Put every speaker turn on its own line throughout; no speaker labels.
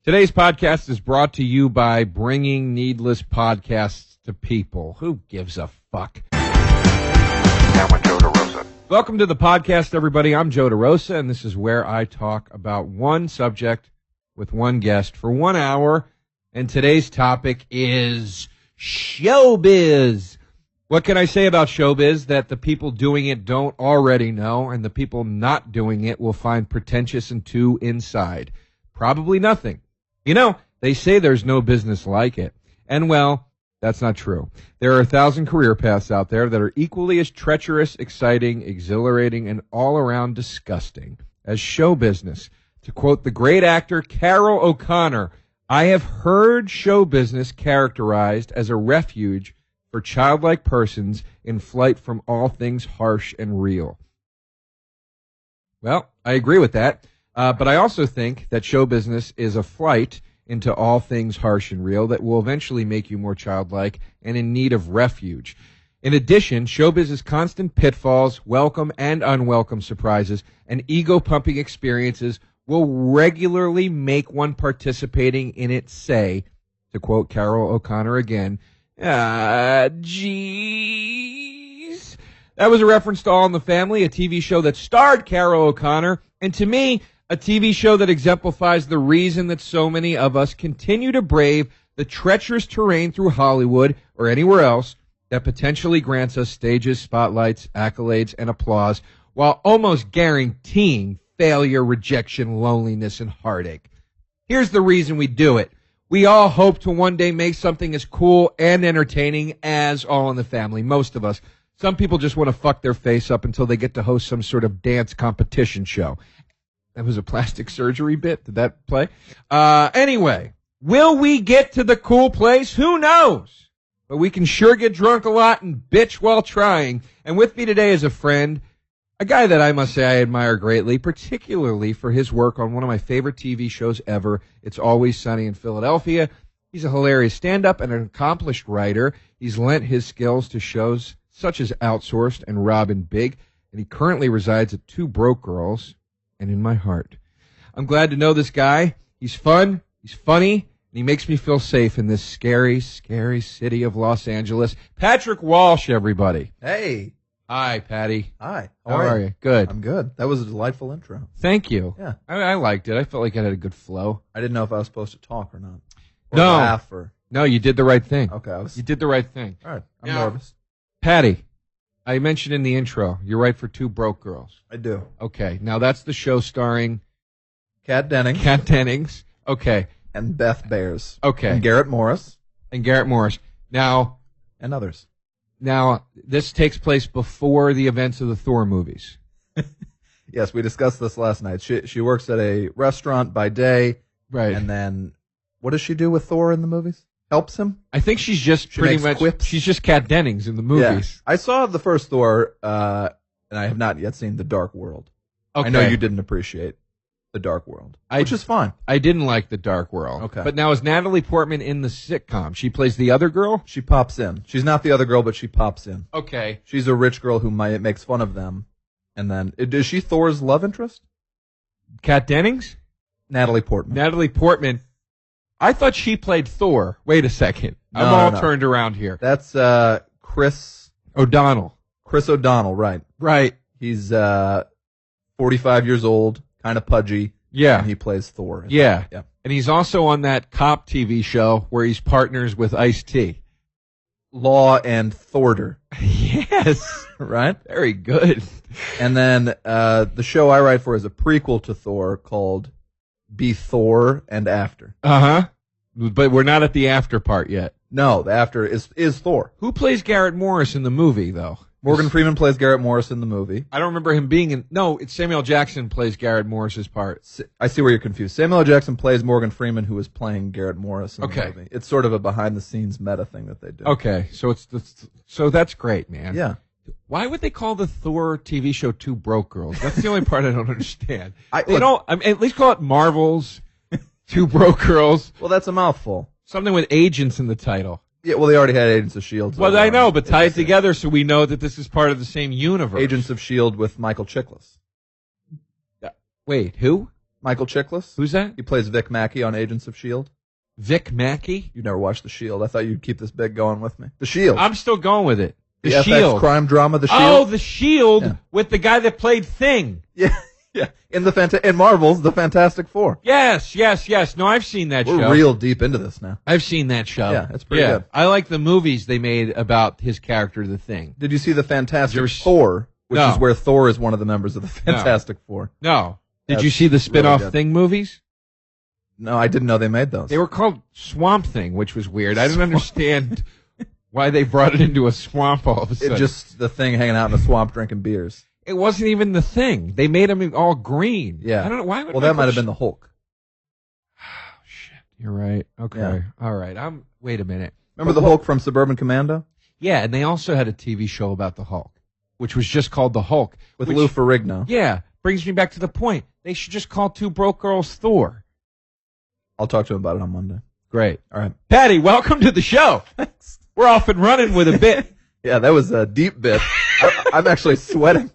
Today's podcast is brought to you by bringing needless podcasts to people. Who gives a fuck?
Now with Joe DeRosa.
Welcome to the podcast, everybody. I'm Joe DeRosa, and this is where I talk about one subject with one guest for 1 hour. And today's topic is showbiz. What can I say about showbiz that the people doing it don't already know, and the people not doing it will find pretentious and too inside? Probably nothing. You know, they say there's no business like it. And, well, that's not true. There are 1,000 career paths out there that are equally as treacherous, exciting, exhilarating, and all-around disgusting as show business. To quote the great actor Carroll O'Connor, I have heard show business characterized as a refuge for childlike persons in flight from all things harsh and real. Well, I agree with that. But I also think that show business is a flight into all things harsh and real that will eventually make you more childlike and in need of refuge. In addition, showbiz is constant pitfalls, welcome and unwelcome surprises, and ego-pumping experiences will regularly make one participating in it say, to quote Carroll O'Connor again, jeez. That was a reference to All in the Family, a TV show that starred Carroll O'Connor, and to me, a TV show that exemplifies the reason that so many of us continue to brave the treacherous terrain through Hollywood or anywhere else that potentially grants us stages, spotlights, accolades, and applause while almost guaranteeing failure, rejection, loneliness, and heartache. Here's the reason we do it. We all hope to one day make something as cool and entertaining as All in the Family, most of us. Some people just want to fuck their face up until they get to host some sort of dance competition show. That was a plastic surgery bit. Did that play? Anyway, will we get to the cool place? Who knows? But we can sure get drunk a lot and bitch while trying. And with me today is a friend, a guy that I must say I admire greatly, particularly for his work on one of my favorite TV shows ever, It's Always Sunny in Philadelphia. He's a hilarious stand-up and an accomplished writer. He's lent his skills to shows such as Outsourced and Robin Big, and he currently resides at Two Broke Girls and in my heart. I'm glad to know this guy. He's fun, he's funny, and he makes me feel safe in this scary, scary city of Los Angeles. Patrick Walsh, everybody.
Hey.
Hi, Patty.
Hi.
How are you? Good.
I'm good. That was a delightful intro.
Thank you.
Yeah.
I liked it. I felt like I had a good flow.
I didn't know if I was supposed to talk or not. Or
No.
laugh or...
No, you did the right thing.
Okay.
You did the right thing.
All right. I'm
Yeah.
nervous.
Patty, I mentioned in the intro, you write for Two Broke Girls.
I do.
Okay. Now, that's the show starring
Kat Dennings.
Kat Dennings. Okay.
And Beth Bears.
Okay.
And Garrett Morris.
And Garrett Morris. Now,
And others.
this takes place before the events of the Thor movies.
Yes, we discussed this last night. She works at a restaurant by day.
Right.
And then, what does she do with Thor in the movies? Helps him?
I think she's just
She
pretty
makes
much,
quips?
she's just Kat Dennings in the movies.
Yeah. I saw the first Thor, and I have not yet seen The Dark World.
Okay.
I know you didn't appreciate The Dark World, which is fine.
I didn't like The Dark World.
Okay.
But now is Natalie Portman in the sitcom? She plays the other girl?
She pops in. She's not the other girl, but she pops in.
Okay.
She's a rich girl who makes fun of them. And then, is she Thor's love interest?
Kat Dennings?
Natalie Portman.
Natalie Portman. I thought she played Thor. Wait a second. I'm
No,
all
no.
turned around here.
That's Chris
O'Donnell.
O'Donnell, right.
Right.
He's 45 years old, kind of pudgy.
Yeah.
And he plays Thor.
Yeah.
Yeah.
And he's also on that cop TV show where he's partners with Ice-T.
Law and Thorder.
Yes.
Right?
Very good.
And then the show I write for is a prequel to Thor called Be Thor and After.
Uh-huh. But we're not at the after part yet.
No, the after is Thor.
Who plays Garrett Morris in the movie, though?
Morgan Freeman plays Garrett Morris in the movie.
I don't remember him being in... No, it's Samuel Jackson plays Garrett Morris's part.
I see where you're confused. Samuel L. Jackson plays Morgan Freeman, who is playing Garrett Morris in the
Okay.
movie. It's sort of a behind-the-scenes meta thing that they do.
Okay, so that's great, man.
Yeah.
Why would they call the Thor TV show Two Broke Girls? That's the only part I don't understand. At least call it Marvel's Two Broke Girls.
Well, that's a mouthful.
Something with agents in the title.
Yeah, well, they already had Agents of S.H.I.E.L.D.
Well, I know, but tie it together so we know that this is part of the same universe.
Agents of S.H.I.E.L.D. with Michael Chiklis.
Wait, who?
Michael Chiklis.
Who's that?
He plays Vic Mackey on Agents of S.H.I.E.L.D.
Vic Mackey?
You never watched The Shield. I thought you'd keep this bit going with me. The Shield.
I'm still going with it.
The
The
FX
Shield.
crime drama, The Shield.
Oh, The Shield
Yeah.
with the guy that played Thing.
Yeah, yeah. In Marvel's The Fantastic Four.
Yes. No, I've seen that
We're
show.
real deep into this now.
I've seen that show.
Yeah, it's pretty good.
I like the movies they made about his character, The Thing.
Did you see The Fantastic
You're-
Four, which
No.
is where Thor is one of the members of the Fantastic Four?
No. Did
That's
you see the spin-off
really good.
Thing movies?
No, I didn't know they made those.
They were called Swamp Thing, which was weird. I didn't understand why they brought it into a swamp all of a sudden.
It just the Thing hanging out in the swamp drinking beers.
It wasn't even the Thing. They made him all green.
Yeah.
I don't know why.
Well, that might have been the Hulk.
Oh, shit. You're right. Okay.
Yeah.
All right. Wait a minute.
Remember the Hulk from Suburban Commando
Yeah, and they also had a TV show about the Hulk, which was just called The Hulk.
with
which,
Lou Ferrigno?
Yeah, brings me back to the point. They should just call Two Broke Girls Thor.
I'll talk to him about it on Monday.
Great.
All right.
Patty, welcome to the show. We're off and running with a bit.
Yeah, that was a deep bit. I'm actually sweating.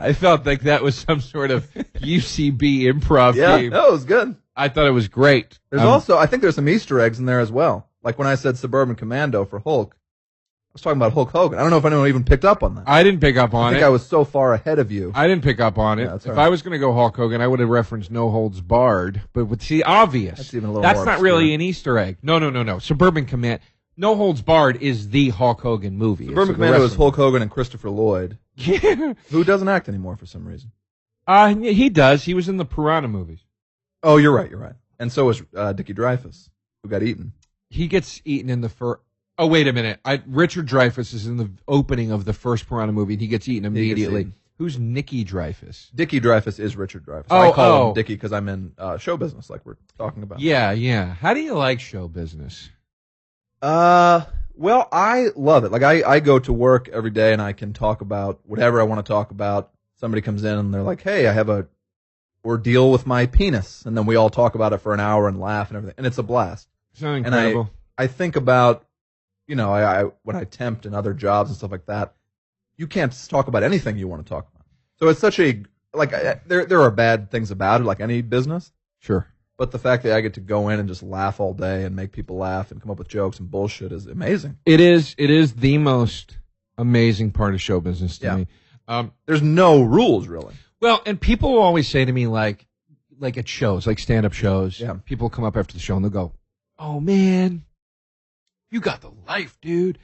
I felt like that was some sort of UCB improv
Yeah,
game.
no, it was good.
I thought it was great.
There's also, I think there's some Easter eggs in there as well. Like when I said Suburban Commando for Hulk, I was talking about Hulk Hogan. I don't know if anyone even picked up on that.
I didn't pick up on
I think
it.
I was so far ahead of you.
I didn't pick up on it.
Yeah, that's
If
all right.
I was going to go Hulk Hogan, I would have referenced No Holds Barred. But with the obvious,
That's even a little
that's
more
not
obscure.
really an Easter egg. No. Suburban Command. No Holds Barred is the Hulk Hogan movie.
Suburban
It's the
Commando is
wrestling.
Hulk Hogan and Christopher Lloyd,
Yeah.
who doesn't act anymore for some reason.
He does. He was in the Piranha movies.
Oh, you're right. And so is Dickie Dreyfuss, who got eaten.
He gets eaten in the first. Oh, wait a minute. Richard Dreyfuss is in the opening of the first Piranha movie, and he gets eaten immediately.
eaten.
Who's Nicky Dreyfuss?
Dickie Dreyfuss is Richard Dreyfuss.
Oh,
I call
oh.
him Dickie because I'm in show business, like we're talking about.
Yeah. How do you like show business?
Well, I love it. Like I go to work every day and I can talk about whatever I want to talk about. Somebody comes in and they're like, "Hey, I have a ordeal with my penis," and then we all talk about it for an hour and laugh and everything, and it's a blast.
Sound
And
incredible.
I think about, I when I tempt in other jobs and stuff like that, you can't just talk about anything you want to talk about. So it's such a there are bad things about it, like any business.
Sure.
But the fact that I get to go in and just laugh all day and make people laugh and come up with jokes and bullshit is amazing.
It is the most amazing part of show business to
Yeah.
me.
There's no rules really.
Well, and people will always say to me, like at shows, like stand-up shows,
Yeah.
people come up after the show and they'll go, "Oh man, you got the life, dude.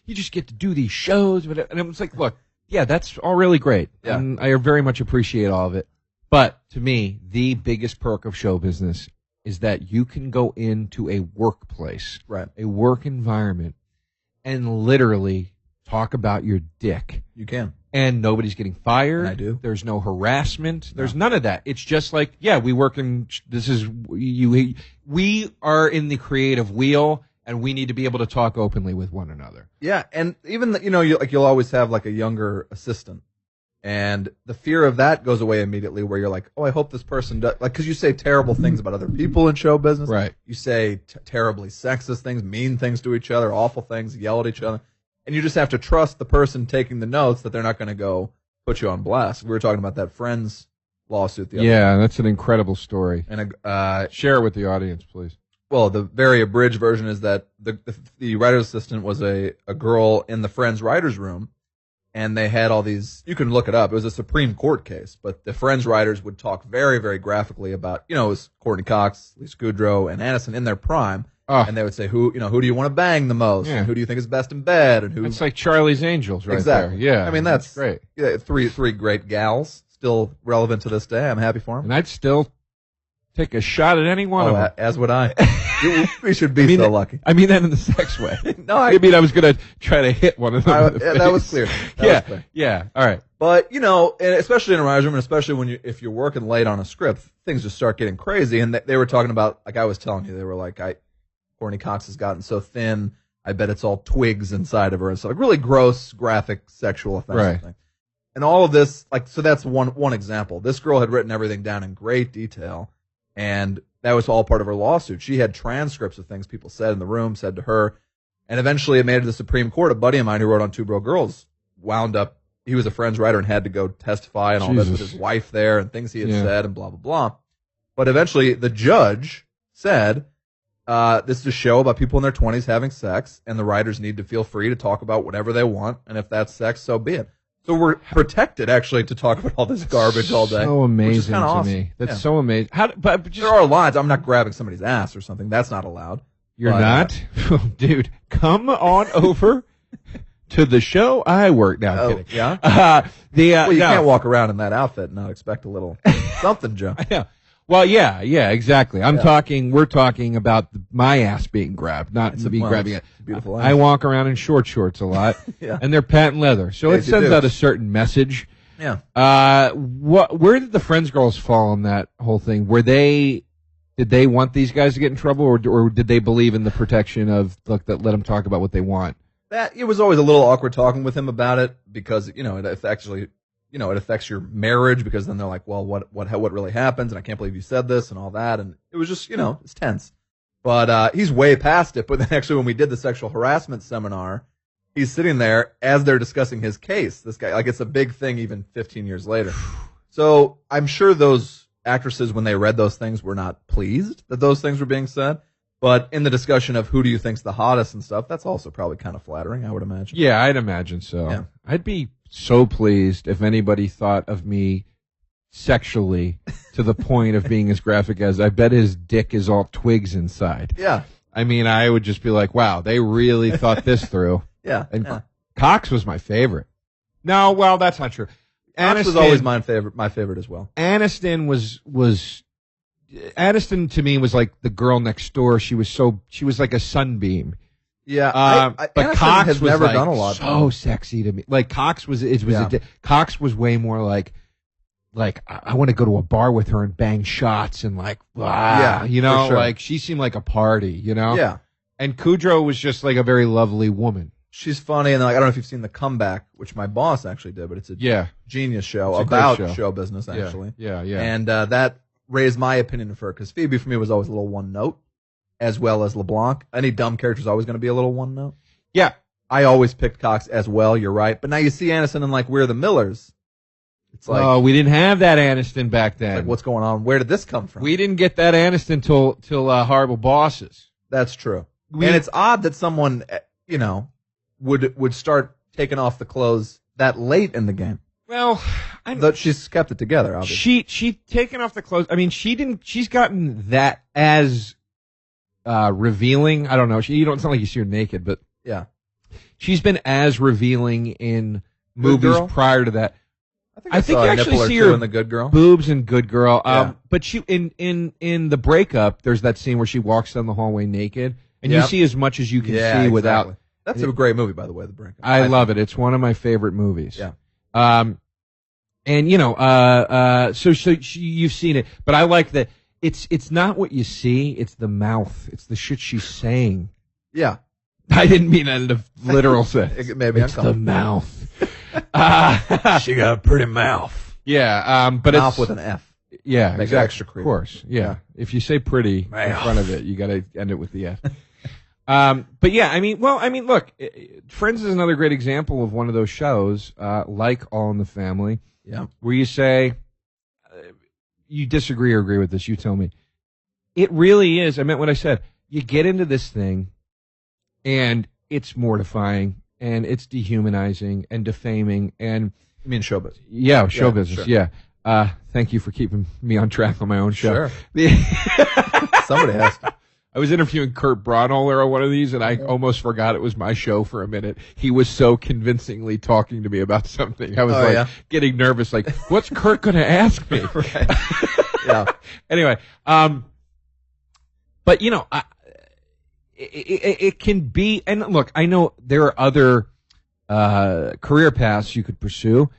You just get to do these shows." And I'm just like, look, yeah, that's all really great.
Yeah.
And I very much appreciate all of it. But to me, the biggest perk of show business is that you can go into a workplace,
Right.
a work environment, and literally talk about your dick.
You can.
And nobody's getting fired.
And I do.
There's no harassment. There's none of that. It's just like, yeah, we work in, we are in the creative wheel, and we need to be able to talk openly with one another.
Yeah, and even you'll always have like a younger assistant, and the fear of that goes away immediately. Where you're like, oh, I hope this person does, like, because you say terrible things about other people in show business,
Right.
You say terribly sexist things, mean things to each other, awful things, yell at each other, and you just have to trust the person taking the notes that they're not going to go put you on blast. We were talking about that Friends lawsuit the other day,
Yeah, that's an incredible story.
and
Share it with the audience, please.
well, the very abridged version is that the writer's assistant was a girl in the Friends writers' room, and they had all these. You can look it up. It was a Supreme Court case, but the Friends writers would talk very, very graphically about, it was Courtney Cox, Lisa Kudrow, and Aniston in their prime,
Oh,
and they would say, who do you want to bang the most,
Yeah.
and who do you think is best in bed, and who.
it's like Charlie's Angels right
Exactly.
there. Yeah.
I mean, that's
great.
Yeah, three great gals, still relevant to this day. I'm happy for them.
And I'd still take a shot at any one of them.
As would I. We should be
I mean,
so lucky.
I mean that in the sex way.
No,
I mean I was going to try to hit one of them. in the
that was
face.
clear. That
Yeah.
was clear.
Yeah. All right.
But, and especially in a writer's room, and especially if you're working late on a script, things just start getting crazy. And they were talking about, like I was telling you, they were like, Courtney Cox has gotten so thin, I bet it's all twigs inside of her. And so, like, really gross, graphic, sexual offensive
Right.
thing. And all of this, so that's one example. This girl had written everything down in great detail, and that was all part of her lawsuit. She had transcripts of things people said in the room, said to her, and eventually it made it to the Supreme Court. A buddy of mine who wrote on Two Broke Girls wound up he was a Friends writer and had to go testify and all this with his wife there and things he had said and blah, blah, blah. But eventually the judge said, this is a show about people in their 20s having sex, and the writers need to feel free to talk about whatever they want, and if that's sex, so be it. So we're protected, actually, to talk about all this garbage all day.
So amazing to
awesome.
me. That's so amazing. But just,
there are lines. I'm not grabbing somebody's ass or something. That's not allowed.
You're not? Dude, come on over to the show I work now.
Oh,
kidding.
Yeah? Well, you
no.
can't walk around in that outfit and not expect a little something, Joe.
Yeah. Well, yeah, exactly. We're talking about my ass being grabbed, not me grabbing it.
Beautiful
I walk around in shorts a lot, and they're patent leather, so it sends out a certain message.
Yeah.
Where did the Friends girls fall on that whole thing? Did they want these guys to get in trouble, or did they believe in the protection of let them talk about what they want?
It was always a little awkward talking with him about it because it affects your marriage, because then they're like, well, what really happens, and I can't believe you said this and all that, and it was just it's tense. But he's way past it. But then actually, when we did the sexual harassment seminar, he's sitting there as they're discussing his case. This guy, it's a big thing even 15 years later. So I'm sure those actresses, when they read those things, were not pleased that those things were being said. But in the discussion of who do you think's the hottest and stuff, that's also probably kind of flattering, I would imagine.
Yeah, I'd imagine so.
Yeah.
I'd be so pleased if anybody thought of me sexually to the point of being as graphic as, I bet his dick is all twigs inside.
Yeah.
I mean, I would just be like, wow, they really thought this through.
Yeah.
And Cox was my favorite. No, well, that's not true.
Cox was always my favorite as well.
Aniston Aniston to me was like the girl next door. She was like a sunbeam.
Yeah,
but Cox
has
was
never
like
done a lot.
So sexy to me. Like Cox was, Cox was way more like I want to go to a bar with her and bang shots and
sure.
like she seemed like a party,
Yeah.
And Kudrow was just like a very lovely woman.
She's funny, and I don't know if you've seen The Comeback, which my boss actually did, but it's a genius show about show business, actually.
Yeah.
And that raised my opinion of her, because Phoebe for me was always a little one note, as well as LeBlanc. Any dumb character is always going to be a little one note.
Yeah.
I always picked Cox as well, you're right. But now you see Aniston in like We're the Millers. It's like,
we didn't have that Aniston back then.
Like, what's going on? Where did this come from?
We didn't get that Aniston till Horrible Bosses.
That's true. And it's odd that someone, would start taking off the clothes that late in the game.
Well,
she's kept it together, obviously.
She taken off the clothes. I mean, she's gotten that as revealing. I don't know. It's not like you see her naked, but
yeah,
she's been as revealing in movies prior to that.
I think you actually see her in The Good Girl.
Boobs in Good Girl.
Yeah.
But she in The Breakup, there's that scene where she walks down the hallway naked, and you see as much as you can see without.
That's a great movie, by the way, The Breakup.
I love it. It's one of my favorite movies.
Yeah.
And so you've seen it, but I like that it's not what you see, it's the mouth. It's the shit she's saying.
Yeah.
I didn't mean that in a literal sense.
Maybe
it's the mouth.
She got a pretty mouth.
Yeah, but
mouth
it's
with an F.
Yeah,
Make
exactly.
it extra creepy.
Of course. Yeah. If you say pretty in front of it, you got to end it with the F. But yeah, I mean, look, Friends is another great example of one of those shows, like All in the Family, where you say, you disagree or agree with this, you tell me. It really is, I meant what I said. You get into this thing, and it's mortifying, and it's dehumanizing, and defaming, and...
You mean show business?
Yeah, show business,
sure.
yeah. Thank you for keeping me on track on my own show.
Sure. Somebody has to.
I was interviewing Kurt Braunohler on one of these, and I almost forgot it was my show for a minute. He was so convincingly talking to me about something. I was getting nervous, like, what's Kurt going to ask me?
Right. Yeah.
Anyway, but it can be, and look, I know there are other career paths you could pursue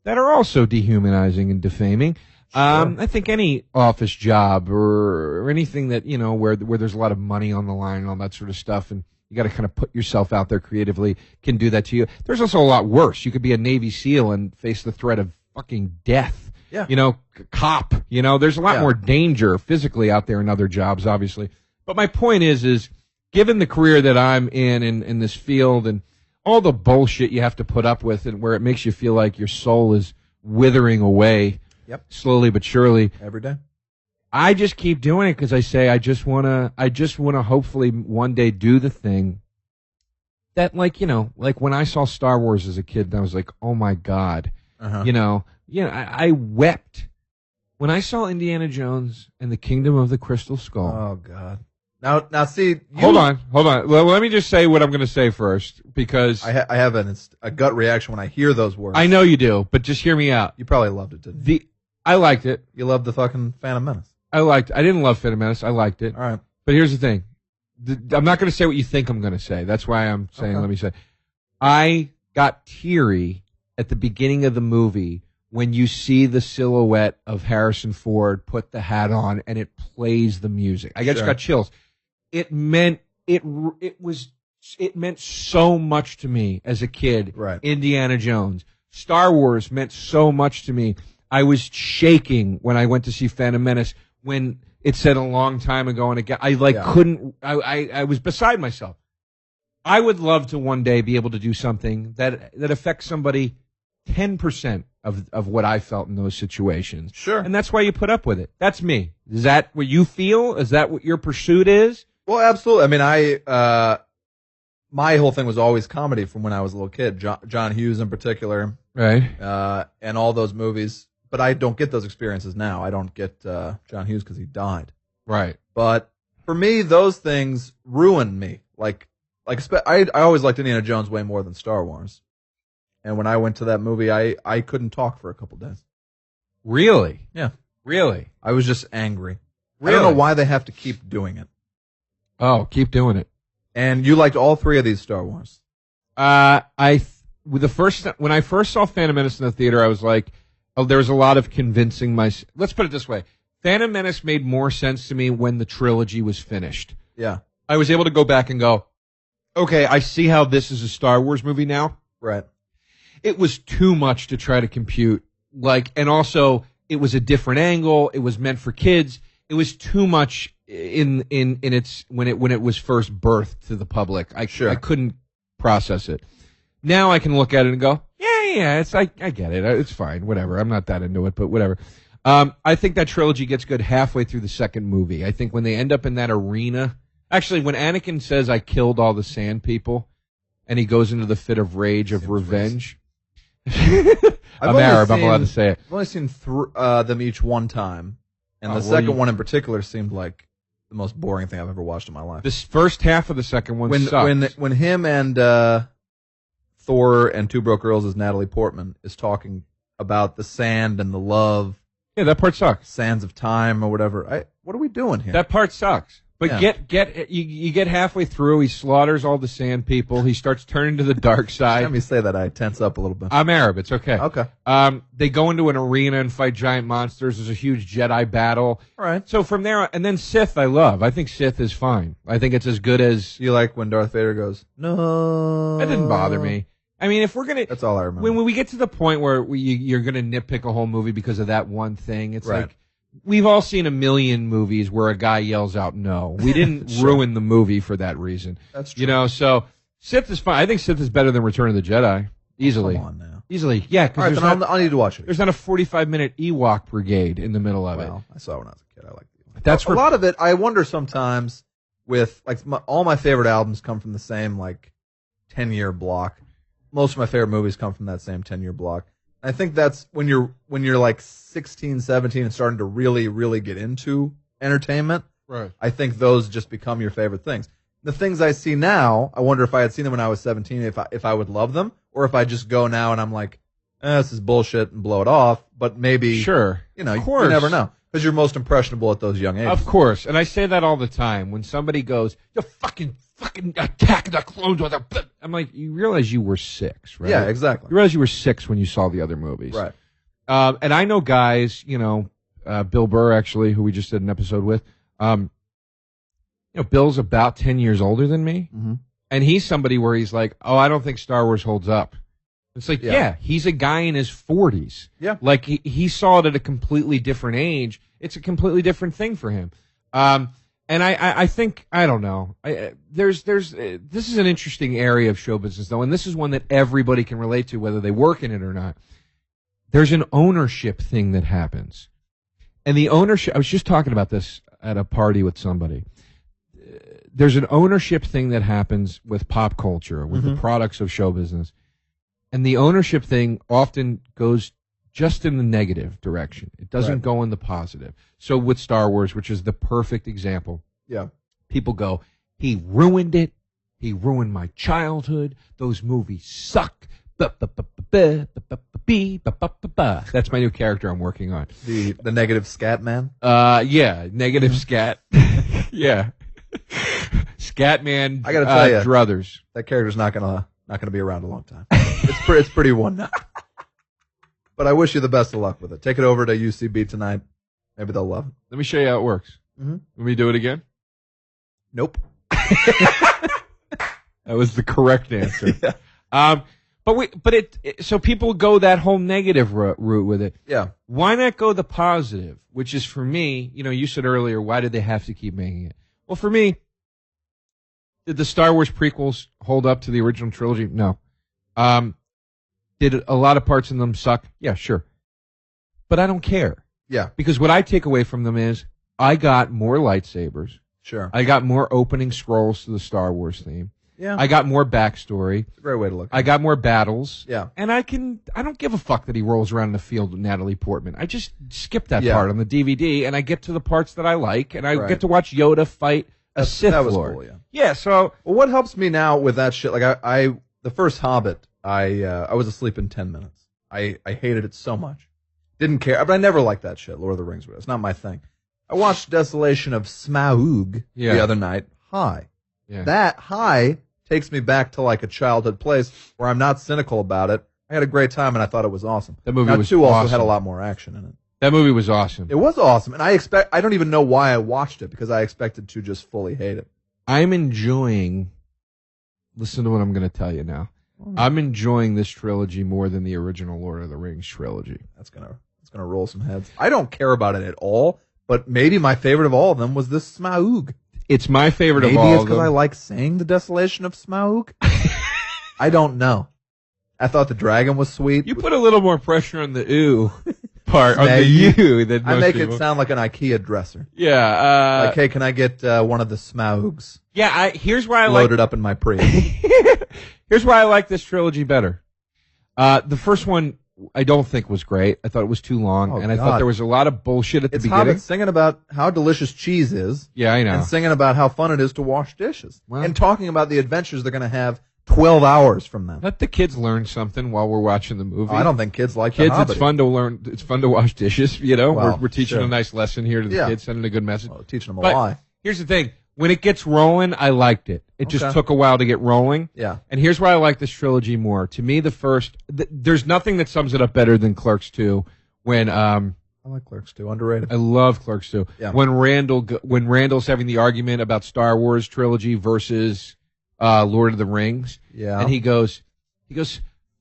that are also dehumanizing and defaming. Sure. I think any office job or anything that, where there's a lot of money on the line and all that sort of stuff, and you got to kind of put yourself out there creatively, can do that to you. There's also a lot worse. You could be a Navy SEAL and face the threat of fucking death.
Yeah.
Cop. There's a lot more danger physically out there in other jobs, obviously. But my point is given the career that I'm in this field and all the bullshit you have to put up with, and where it makes you feel like your soul is withering away, slowly but surely.
Every day.
I just keep doing it because I say I just wanna hopefully one day do the thing that, like, like when I saw Star Wars as a kid, I was like, oh my God, I wept when I saw Indiana Jones and the Kingdom of the Crystal Skull.
Oh God. Now, see.
Hold on. Well, let me just say what I'm going to say first, because
I have a gut reaction when I hear those words.
I know you do, but just hear me out.
You probably loved it, didn't you?
I liked it.
You loved the fucking Phantom Menace.
I didn't love Phantom Menace. I liked it.
All right.
But here's the thing. I'm not going to say what you think I'm going to say. That's why I'm saying, Let me say. I got teary at the beginning of the movie when you see the silhouette of Harrison Ford put the hat on and it plays the music. I just got chills. It meant so much to me as a kid.
Right.
Indiana Jones. Star Wars meant so much to me. I was shaking when I went to see Phantom Menace when it said a long time ago, and again, I was beside myself. I would love to one day be able to do something that affects somebody 10% of what I felt in those situations.
Sure.
And that's why you put up with it. That's me. Is that what you feel? Is that what your pursuit is?
Well, absolutely. I mean, my whole thing was always comedy from when I was a little kid. John Hughes in particular.
Right.
And all those movies. But I don't get those experiences now. I don't get John Hughes because he died.
Right.
But for me, those things ruined me. I always liked Indiana Jones way more than Star Wars. And when I went to that movie, I couldn't talk for a couple days.
Really?
Yeah.
Really?
I was just angry.
Really?
I don't know why they have to keep doing it.
Oh, keep doing it.
And you liked all three of these Star Wars.
When I first saw Phantom Menace in the theater, I was like, oh, there was a lot of convincing let's put it this way. Phantom Menace made more sense to me when the trilogy was finished.
Yeah.
I was able to go back and go, okay, I see how this is a Star Wars movie now.
Right.
It was too much to try to compute. And also it was a different angle. It was meant for kids. It was too much in its when it was first birthed to the public. I couldn't process it. Now I can look at it and go, yeah, it's I get it. It's fine. Whatever. I'm not that into it, but whatever. I think that trilogy gets good halfway through the second movie. I think when they end up in that arena, actually when Anakin says I killed all the sand people and he goes into the fit of rage of revenge. I'm Arab, I'm allowed to say it.
I've only seen them each one time. And the second one in particular seemed like the most boring thing I've ever watched in my life.
This first half of the second one sucks.
When him and Thor and Two Broke Girls as Natalie Portman is talking about the sand and the love.
Yeah, that part sucks.
Sands of time or whatever. What are we doing here?
That part sucks. But
Yeah.
you get halfway through, he slaughters all the sand people, he starts turning to the dark side.
Let me say that I tense up a little bit.
I'm Arab, it's okay.
Okay.
They go into an arena and fight giant monsters. There's a huge Jedi battle.
All right.
So from there, and then Sith I love. I think Sith is fine. I think it's as good as...
You like when Darth Vader goes, no.
That didn't bother me. I mean, if we're going to...
That's all I remember.
When we get to the point where you're going to nitpick a whole movie because of that one thing, it's
Right.
like... We've all seen a million movies where a guy yells out no. We didn't ruin the movie for that reason.
That's true.
So Sith is fine. I think Sith is better than Return of the Jedi. Easily.
Come on now.
Easily. Yeah,
All right,
because
then I'll need to watch it.
there's not a 45-minute Ewok brigade in the middle of it.
Well, I saw it when I was a kid. I liked it.
That's
a lot of it, I wonder sometimes with, all my favorite albums come from the same, 10-year block. Most of my favorite movies come from that same 10-year block. I think that's when you're 16, 17 and starting to really, really get into entertainment.
Right.
I think those just become your favorite things. The things I see now, I wonder if I had seen them when I was 17, if I would love them, or if I just go now and I'm like, this is bullshit and blow it off. But maybe,
Sure.
you
Of course.
you never know because you're most impressionable at those young ages.
Of course. And I say that all the time. When somebody goes, you fucking attack the clones with a... I'm like, you realize you were 6, right?
Yeah, exactly.
You realize you were 6 when you saw the other movies.
Right.
And I know guys, Bill Burr, actually, who we just did an episode with. Bill's about 10 years older than me.
Mm-hmm.
And he's somebody where he's like, oh, I don't think Star Wars holds up. It's like, yeah he's a guy in his 40s.
Yeah.
Like, he saw it at a completely different age. It's a completely different thing for him. And I think, I don't know. This is an interesting area of show business, though, and this is one that everybody can relate to, whether they work in it or not. There's an ownership thing that happens. And the ownership, I was just talking about this at a party with somebody. There's an ownership thing that happens with pop culture, with the products of show business. And the ownership thing often goes just in the negative direction. It doesn't go in the positive. So with Star Wars, which is the perfect example, people go, he ruined it. He ruined my childhood. Those movies suck. That's my new character I'm working on.
The negative scat man?
Yeah, negative scat. Yeah. Scat man.
I gotta tell you,
Druthers.
that character's not gonna be around a long time. It's pretty one note. But I wish you the best of luck with it. Take it over to UCB tonight. Maybe they'll love it.
Let me show you how it works. Let me do it again.
Nope.
That was the correct answer. So people go that whole negative route with it.
Yeah.
Why not go the positive? Which is, for me, you said earlier, why did they have to keep making it? Well, for me, did the Star Wars prequels hold up to the original trilogy? No. Did a lot of parts in them suck? Yeah, sure. But I don't care.
Yeah.
Because what I take away from them is I got more lightsabers.
Sure.
I got more opening scrolls to the Star Wars theme.
Yeah.
I got more backstory.
It's a great way to look at it.
I got more battles.
Yeah.
And I don't give a fuck that he rolls around in the field with Natalie Portman. I just skip that part on the DVD, and I get to the parts that I like, and I get to watch Yoda fight a Sith
that was
Lord.
cool, yeah.
Yeah, so...
Well, what helps me now with that shit, like the first Hobbit, I was asleep in 10 minutes. I hated it so much. Didn't care, but I never liked that shit, Lord of the Rings. It's not my thing. I watched Desolation of Smaug the other night. High.
Yeah.
That high takes me back to like a childhood place where I'm not cynical about it. I had a great time and I thought it was awesome.
That movie was
also
awesome.
had a lot more action in it.
That movie was awesome.
It was awesome, and I don't even know why I watched it, because I expected to just fully hate it.
I'm enjoying... Listen to what I'm going to tell you now. I'm enjoying this trilogy more than the original Lord of the Rings trilogy.
That's gonna roll some heads. I don't care about it at all, but maybe my favorite of all of them was this Smaug.
It's my favorite of all
Maybe
of
it's because
them.
I like saying the Desolation of Smaug. I don't know. I thought the dragon was sweet.
You put a little more pressure on the ooh part, on the you, than most
I make
people.
it sound like an IKEA dresser.
Yeah.
Like, hey, can I get one of the Smaugs
Yeah, here's why I
loaded up in my Prius?
Here's why I like this trilogy better. The first one I don't think was great. I thought it was too long, and I thought there was a lot of bullshit at the beginning.
It's Hobbit singing about how delicious cheese is.
Yeah, I know.
And singing about how fun it is to wash dishes.
Well,
and talking about the adventures they're going to have 12 hours from them.
Let the kids learn something while we're watching the movie.
I don't think kids like
kids.
The Hobbit.
It's fun to learn. It's fun to wash dishes.
Well,
we're teaching a nice lesson here to the kids, sending a good message.
Well, teaching them a
but
lie.
Here's the thing: when it gets rolling, I liked it. It just took a while to get rolling.
Yeah.
And here's why I like this trilogy more. To me, the first, there's nothing that sums it up better than Clerks 2. When
I like Clerks 2. Underrated.
I love Clerks 2.
Yeah.
When Randall's having the argument about Star Wars trilogy versus Lord of the Rings.
Yeah.
And he goes,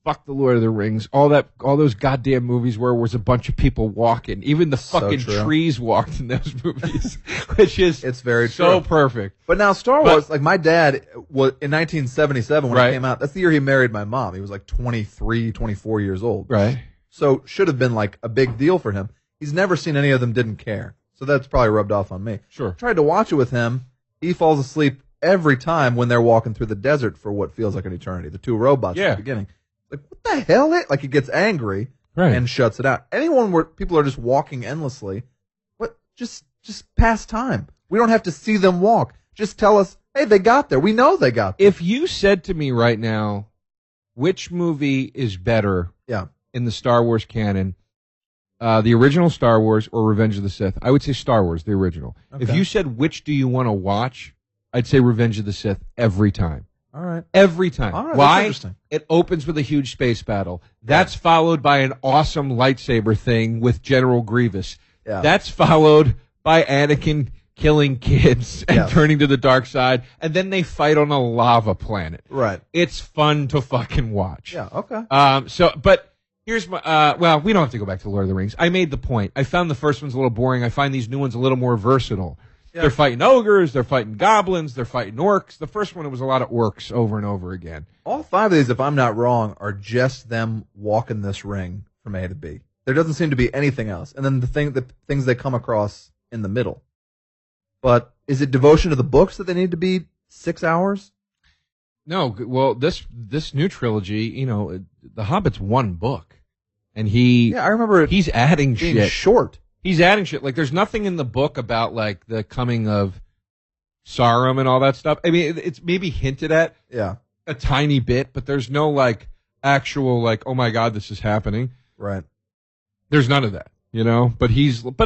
fuck the Lord of the Rings. All those goddamn movies where was a bunch of people walking. Even the fucking trees walked in those movies. Which is
it's very
so
true.
Perfect.
But now Star Wars, like my dad was in 1977 when it came out. That's the year he married my mom. He was like 23, 24 years old.
Right.
So should have been like a big deal for him. He's never seen any of them, didn't care. So that's probably rubbed off on me.
Sure.
Tried to watch it with him. He falls asleep every time when they're walking through the desert for what feels like an eternity. The two robots at the beginning. Like, what the hell? Like, he gets angry and shuts it out. Anyone where people are just walking endlessly, just pass time. We don't have to see them walk. Just tell us, hey, they got there. We know they got there.
If you said to me right now, which movie is better in the Star Wars canon, the original Star Wars or Revenge of the Sith, I would say Star Wars, the original. Okay. If you said, which do you want to watch, I'd say Revenge of the Sith every time.
All right.
Every time.
All right,
why?
That's interesting.
It opens with a huge space battle. That's followed by an awesome lightsaber thing with General Grievous.
Yeah.
That's followed by Anakin killing kids and turning to the dark side, and then they fight on a lava planet.
Right.
It's fun to fucking watch.
Yeah, okay.
But here's my, well, we don't have to go back to Lord of the Rings. I made the point. I found the first one's a little boring. I find these new ones a little more versatile.
Yeah.
They're fighting ogres, they're fighting goblins, they're fighting orcs. The first one, it was a lot of orcs over and over again.
All 5 of these, if I'm not wrong, are just them walking this ring from A to B. There doesn't seem to be anything else. And then the things they come across in the middle. But is it devotion to the books that they need to be 6 hours?
No, well, this new trilogy, you know, The Hobbit's one book, and I remember he's adding
being
shit.
short.
He's adding shit. Like, there's nothing in the book about like the coming of Sauron and all that stuff. I mean, it's maybe hinted at a tiny bit, but there's no like actual like, oh my god, this is happening.
Right.
There's none of that, you know. But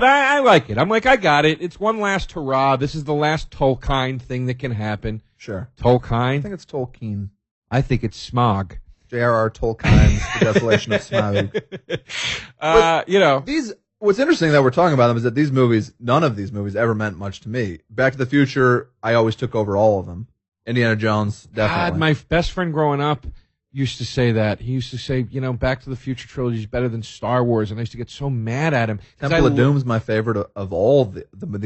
I like it. I'm like, I got it. It's one last hurrah. This is the last Tolkien thing that can happen.
Sure.
Tolkien.
I think it's Tolkien.
I think it's Smog.
J.R.R. Tolkien's The Desolation of Smaug.
You know,
what's interesting that we're talking about them is that these movies, none of these movies ever meant much to me. Back to the Future, I always took over all of them. Indiana Jones, definitely.
God, my best friend growing up used to say that. He used to say, you know, Back to the Future trilogy is better than Star Wars, and I used to get so mad at him.
Temple of Doom's my favorite of all these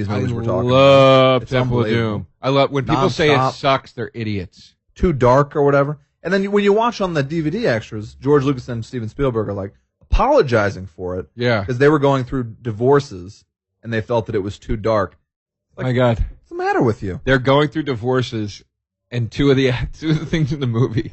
movies we're talking about.
I love Temple of Doom. I love when people say it
Non-stop.
sucks, they're idiots.
Too dark or whatever. And then when you watch on the DVD extras, George Lucas and Steven Spielberg are like apologizing for it.
Yeah.
Because they were going through divorces and they felt that it was too dark. Like,
my God.
What's the matter with you?
They're going through divorces, and two of the things in the movie,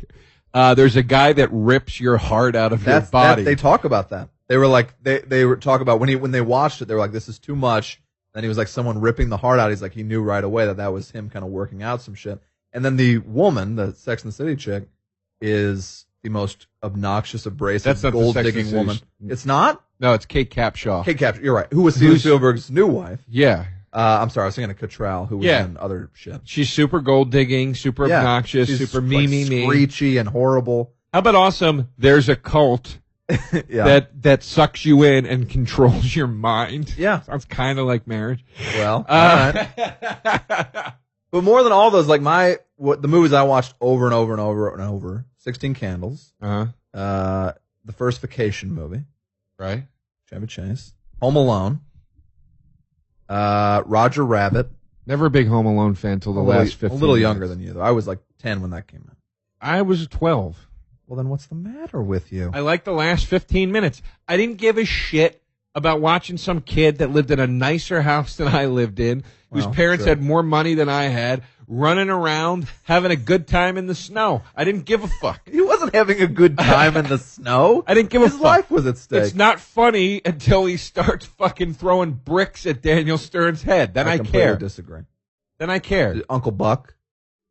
there's a guy that rips your heart out of your body.
They talk about that. They were like, they were talk about when they watched it, they were like, this is too much. Then he was like, someone ripping the heart out. He's like, he knew right away that was him kind of working out some shit. And then the woman, the Sex and the City chick, is the most obnoxious, abrasive,
That's not the Sex and the
gold-digging
City.
woman. It's not?
No, it's Kate Capshaw.
Kate Capshaw, you're right. Who was Steven Spielberg's new wife.
Yeah.
I'm sorry, I was thinking of Cattrall, who was in other shit.
She's super gold digging, super obnoxious,
she's
super
like
me.
screechy and horrible.
How about awesome? There's a cult that sucks you in and controls your mind.
Yeah.
Sounds kind of like marriage.
Well, all right. But more than all those, like the movies I watched over and over and over and over, 16 Candles, the first Vacation movie,
right?
Chevy Chase, Home Alone, Roger Rabbit.
Never a big Home Alone fan till the last 15
A little
minutes.
younger than you, though. I was like 10 when that came out.
I was 12.
Well, then what's the matter with you?
I liked the last 15 minutes. I didn't give a shit about watching some kid that lived in a nicer house than I lived in, whose parents had more money than I had, running around, having a good time in the snow. I didn't give a fuck.
He wasn't having a good time in the snow.
I didn't give a fuck.
His life was at stake.
It's not funny until he starts fucking throwing bricks at Daniel Stern's head. Then I
completely
care.
disagree.
Then I care.
Uncle Buck.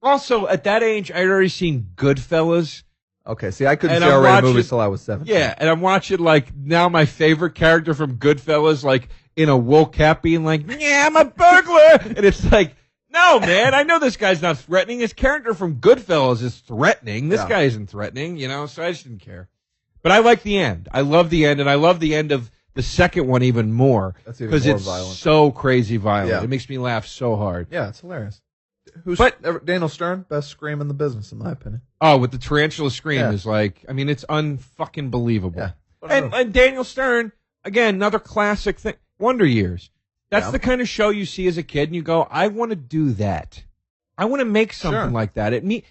Also, at that age, I'd already seen Goodfellas.
Okay, see, I couldn't
And
see
I'm
R-rated
watching-
movies till I was 17.
Yeah, and I'm watching, like, now my favorite character from Goodfellas, like, in a wool cap being like, yeah, I'm a burglar. And it's like, no, man, I know this guy's not threatening. His character from Goodfellas is threatening. This guy isn't threatening, you know, so I just didn't care. But I like the end. I love the end, and I love the end of the second one even more.
That's even
because
more
it's
violent.
so crazy violent.
Yeah.
It makes me laugh so hard.
Yeah, it's hilarious. Daniel Stern, best scream in the business, in my opinion.
Oh, with the tarantula scream
Yeah.
is like, I mean, it's unfucking believable.
Yeah.
And Daniel Stern, again, another classic thing. Wonder Years. That's the kind of show you see as a kid, and you go, I want to do that. I want to make something like that.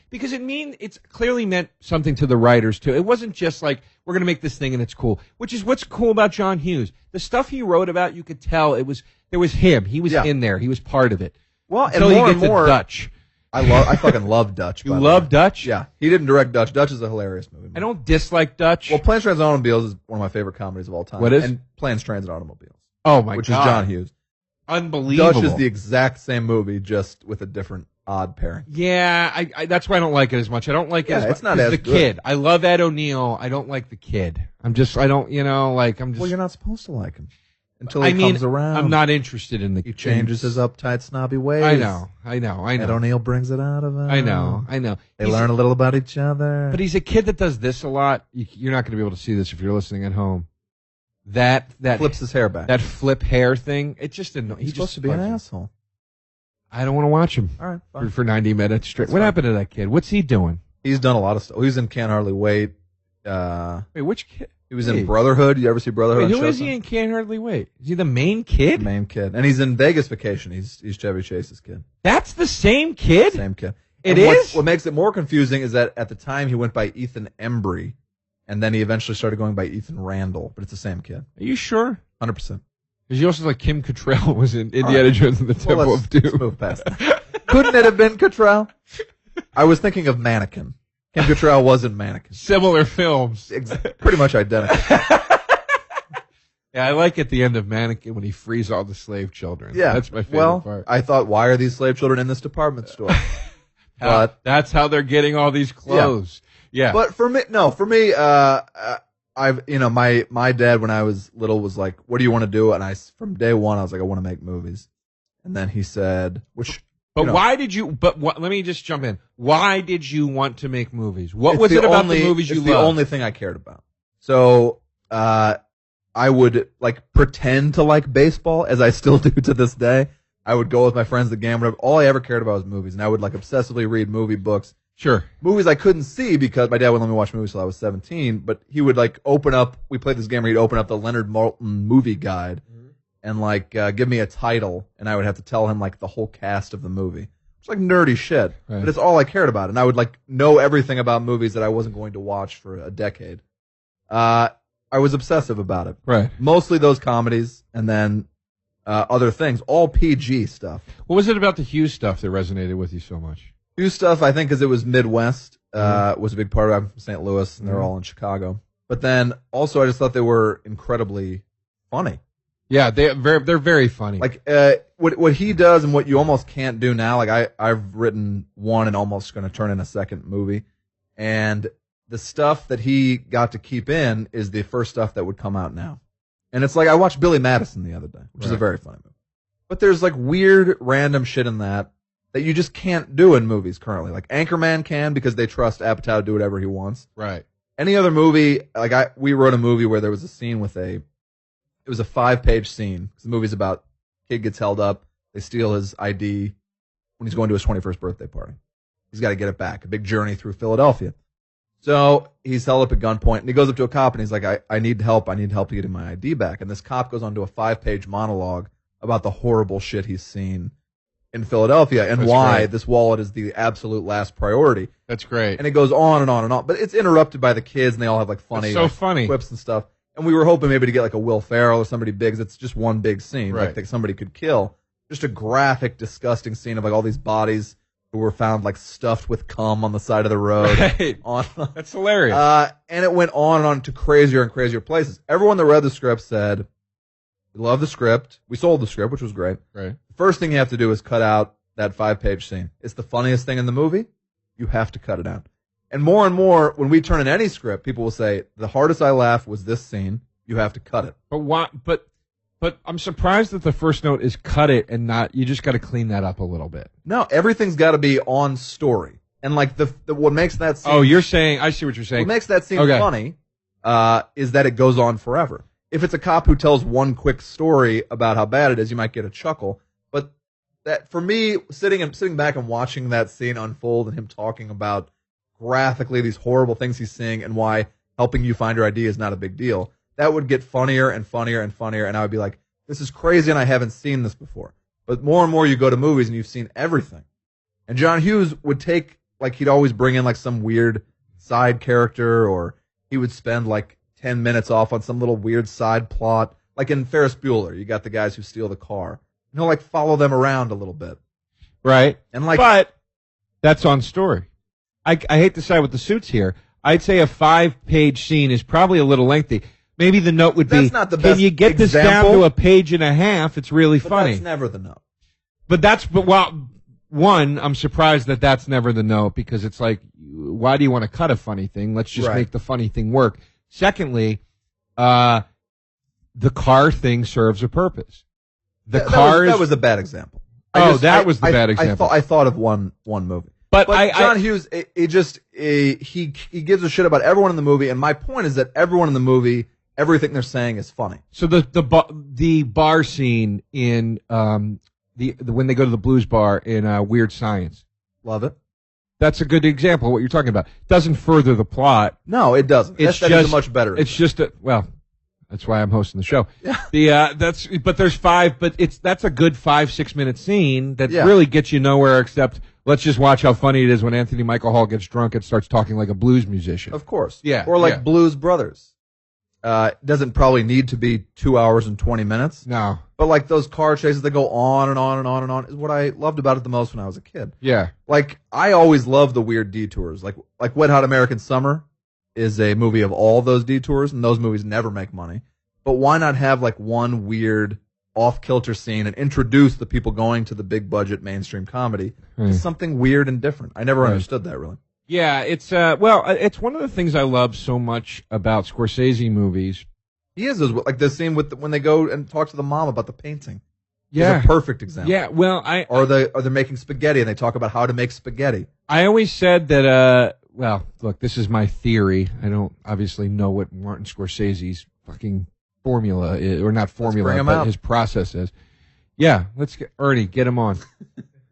Because it's clearly meant something to the writers too. It wasn't just like, we're going to make this thing and it's cool, which is what's cool about John Hughes. The stuff he wrote about, you could tell there was him. He was in there. He was part of it.
Well, and
until
more
you
and
get
more,
to Dutch.
I fucking love Dutch.
You love Dutch?
Yeah. He didn't direct Dutch. Dutch is a hilarious movie.
I don't dislike Dutch.
Well, Planes, Trains, and Automobiles is one of my favorite comedies of all time.
What is?
And Planes, Trains, and Automobiles.
Oh my God.
Which is John Hughes.
Unbelievable.
Dutch is the exact same movie, just with a different odd pairing.
Yeah, I that's why I don't like it as much. I don't like it as much.
It's not
'cause
as
the
good.
kid. I love Ed O'Neill. I don't like the kid. I'm just
Well, you're not supposed to like him until he comes around.
I'm not interested in the
He changes his uptight, snobby ways.
I know.
Ed O'Neill brings it out of him.
I know.
They learn a little about each other.
But he's a kid that does this a lot. You're not going to be able to see this if you're listening at home. That
flips his hair back.
That flip hair thing. It's just annoying.
He's supposed to be an asshole.
I don't want to watch him.
All right, fine.
For 90 minutes straight.
That's
What
fine.
happened to that kid? What's he doing?
He's done a lot of stuff. He's in Can't Hardly Wait.
Wait, which kid?
He was in Brotherhood. You ever see Brotherhood?
Wait,
on
who is
Showtime?
he in Can't Hardly Wait? Is he the main kid?
The main kid, and he's in Vegas Vacation. He's Chevy Chase's kid.
That's the same kid?
Same kid.
It
And
is?
What makes it more confusing is that at the time he went by Ethan Embry, and then he eventually started going by Ethan Randall, but it's the same kid.
Are you sure?
100%.
Because he also like Kim Cattrall was in Indiana Jones and the Temple of Doom.
Let's move past that. Couldn't it have been Cattrall? I was thinking of Mannequin. Kim Cattrall wasn't Mannequin.
Similar films.
Pretty much identical.
Yeah, I like at the end of Mannequin when he frees all the slave children.
Yeah,
That's my favorite part.
I thought, why are these slave children in this department store? But
that's how they're getting all these clothes. Yeah.
But for me, I've my dad when I was little was like, "What do you want to do?" And from day one I was like, "I want to make movies." And then he said,
why did you? Let me just jump in. Why did you want to make movies? What was it about the movies you loved?
It's the only thing I cared about. So I would like pretend to like baseball, as I still do to this day. I would go with my friends to the game. All I ever cared about was movies, and I would like obsessively read movie books.
Sure.
Movies I couldn't see because my dad wouldn't let me watch movies till I was 17, but he would like open up, we played this game where he'd open up the Leonard Maltin movie guide and like give me a title, and I would have to tell him like the whole cast of the movie. It's like nerdy shit,
right.
But it's all I cared about, and I would like know everything about movies that I wasn't going to watch for a decade. I was obsessive about it.
Right.
Mostly those comedies, and then other things, all PG stuff.
What was it about the Hughes stuff that resonated with you so much?
Hughes stuff, I think, because it was Midwest, was a big part of it. I'm from St. Louis, and they're all in Chicago. But then also, I just thought they were incredibly funny.
Yeah, they're very funny.
Like what he does and what you almost can't do now. Like I've written one and almost going to turn in a second movie, and the stuff that he got to keep in is the first stuff that would come out now. And it's like I watched Billy Madison the other day, which is a very funny movie. But there's like weird, random shit in that you just can't do in movies currently. Like Anchorman can because they trust Apatow to do whatever he wants.
Right.
Any other movie, like we wrote a movie where there was a scene with it was a 5-page scene. The movie's about kid gets held up. They steal his ID when he's going to his 21st birthday party. He's got to get it back. A big journey through Philadelphia. So he's held up at gunpoint, and he goes up to a cop, and he's like, I need help. I need help getting my ID back. And this cop goes on to a 5-page monologue about the horrible shit he's seen in Philadelphia and why this wallet is the absolute last priority.
That's great.
And it goes on and on and on. But it's interrupted by the kids, and they all have like funny,
funny
quips and stuff. And we were hoping maybe to get like a Will Ferrell or somebody big, 'cause it's just one big scene,
right,
like that somebody could kill. Just a graphic, disgusting scene of like all these bodies who were found like stuffed with cum on the side of the road.
Right. That's hilarious.
And it went on and on to crazier and crazier places. Everyone that read the script said, we love the script. We sold the script, which was great.
Right.
The first thing you have to do is cut out that 5-page scene. It's the funniest thing in the movie. You have to cut it out. And more, when we turn in any script, people will say, the hardest I laughed was this scene. You have to cut it.
But why? But I'm surprised that the first note is cut it and not. You just got to clean that up a little bit.
No, everything's got to be on story. And like the what makes that scene.
Oh, you're saying. I see what you're saying.
What makes that scene funny is that it goes on forever. If it's a cop who tells one quick story about how bad it is, you might get a chuckle. But that for me, sitting back and watching that scene unfold and him talking about graphically these horrible things he's seeing and why helping you find your ID is not a big deal. That would get funnier and funnier and funnier, and I would be like, this is crazy and I haven't seen this before. But more and more you go to movies and you've seen everything. And John Hughes would take, like he'd always bring in like some weird side character, or he would spend like 10 minutes off on some little weird side plot. Like in Ferris Bueller, you got the guys who steal the car. And he'll like follow them around a little bit.
Right.
And like,
but that's on story. I hate to side with the suits here. I'd say a 5-page scene is probably a little lengthy. Maybe the note would be,
not the
can
best
you get this down to a page and a half? It's really funny.
That's never the note.
One, I'm surprised that that's never the note, because it's like, why do you want to cut a funny thing? Let's just make the funny thing work. Secondly, the car thing serves a purpose. That
was a bad example.
That was the bad example.
I thought of one movie.
But
John Hughes, he gives a shit about everyone in the movie, and my point is that everyone in the movie, everything they're saying is funny.
So the bar scene in when they go to the blues bar in Weird Science,
love it.
That's a good example of what you're talking about. Doesn't further the plot.
No, it doesn't.
It's
That is a much better.
It's just that's why I'm hosting the show.
Yeah.
But there's that's a good 5-6 minute scene that
Yeah.
really gets you nowhere except let's just watch how funny it is when Anthony Michael Hall gets drunk and starts talking like a blues musician.
Of course.
Yeah,
Or like
yeah.
Blues Brothers. Doesn't probably need to be 2 hours and 20 minutes.
No.
But like those car chases that go on and on and on and on is what I loved about it the most when I was a kid.
Yeah.
Like I always loved the weird detours. Like Wet Hot American Summer is a movie of all those detours, and those movies never make money. But why not have like one weird off-kilter scene and introduce the people going to the big budget mainstream comedy to something weird and different? I never understood that really.
Yeah, it's it's one of the things I love so much about Scorsese movies.
He is like the scene with when they go and talk to the mom about the painting.
Yeah,
It's a perfect example.
yeah. Well,
Or they're making spaghetti and they talk about how to make spaghetti.
I always said that. Well, look, this is my theory. I don't obviously know what Martin Scorsese's fucking formula is, or not formula,
bring him
but
out.
his process is. Yeah, let's get Ernie, get him on.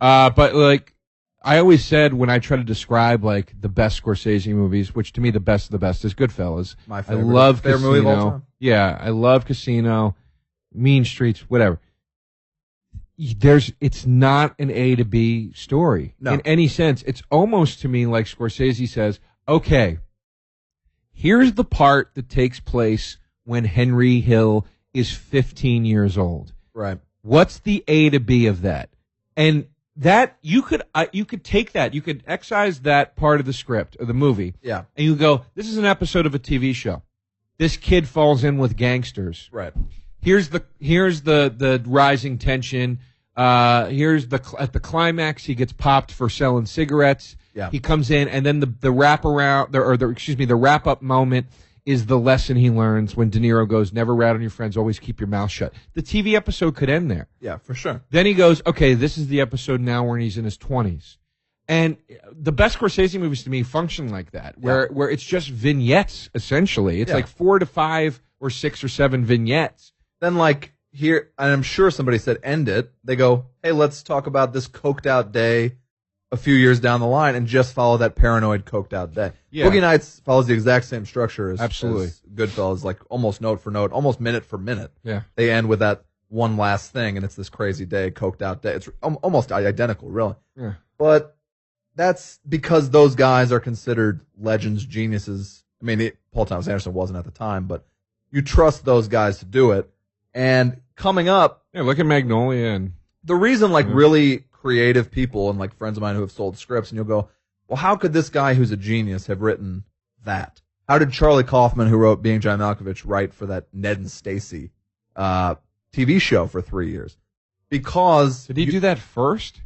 But like, I always said when I try to describe like the best Scorsese movies, which to me the best of the best is Goodfellas.
My
I
favorite.
love
Favorite
Casino.
movie of all time.
Yeah, I love Casino, Mean Streets, whatever. It's not an A to B story
No.
in any sense. It's almost to me like Scorsese says, okay, here's the part that takes place when Henry Hill is 15 years old.
Right.
What's the A to B of that? And that you could take that, you could excise that part of the script of the movie,
Yeah.
and you go, this is an episode of a TV show. This kid falls in with gangsters.
Right.
Here's the rising tension. Here's at the climax he gets popped for selling cigarettes.
Yeah.
He comes in, and then the wrap up moment is the lesson he learns when De Niro goes, never rat on your friends, always keep your mouth shut. The TV episode could end there.
Yeah, for sure.
Then he goes, okay, this is the episode now where he's in his 20s. And the best Scorsese movies to me function like that, where it's just vignettes, essentially. It's
Yeah.
like 4 to 5 or 6 or 7 vignettes.
Then like here, and I'm sure somebody said end it. They go, hey, let's talk about this coked out day a few years down the line and just follow that paranoid coked out day.
Yeah.
Boogie Nights follows the exact same structure as
Absolutely.
as Goodfellas, like almost note for note, almost minute for minute.
Yeah.
They end with that one last thing, and it's this crazy day, coked out day. It's almost identical, really.
Yeah.
But that's because those guys are considered legends, geniuses. I mean, Paul Thomas Anderson wasn't at the time, but you trust those guys to do it. And coming up,
Yeah, look at Magnolia and
the reason like really creative people and like friends of mine who have sold scripts, and you'll go, well, how could this guy who's a genius have written that? How did Charlie Kaufman, who wrote Being John Malkovich, write for that Ned and Stacy TV show for 3 years? Because
did he do that first?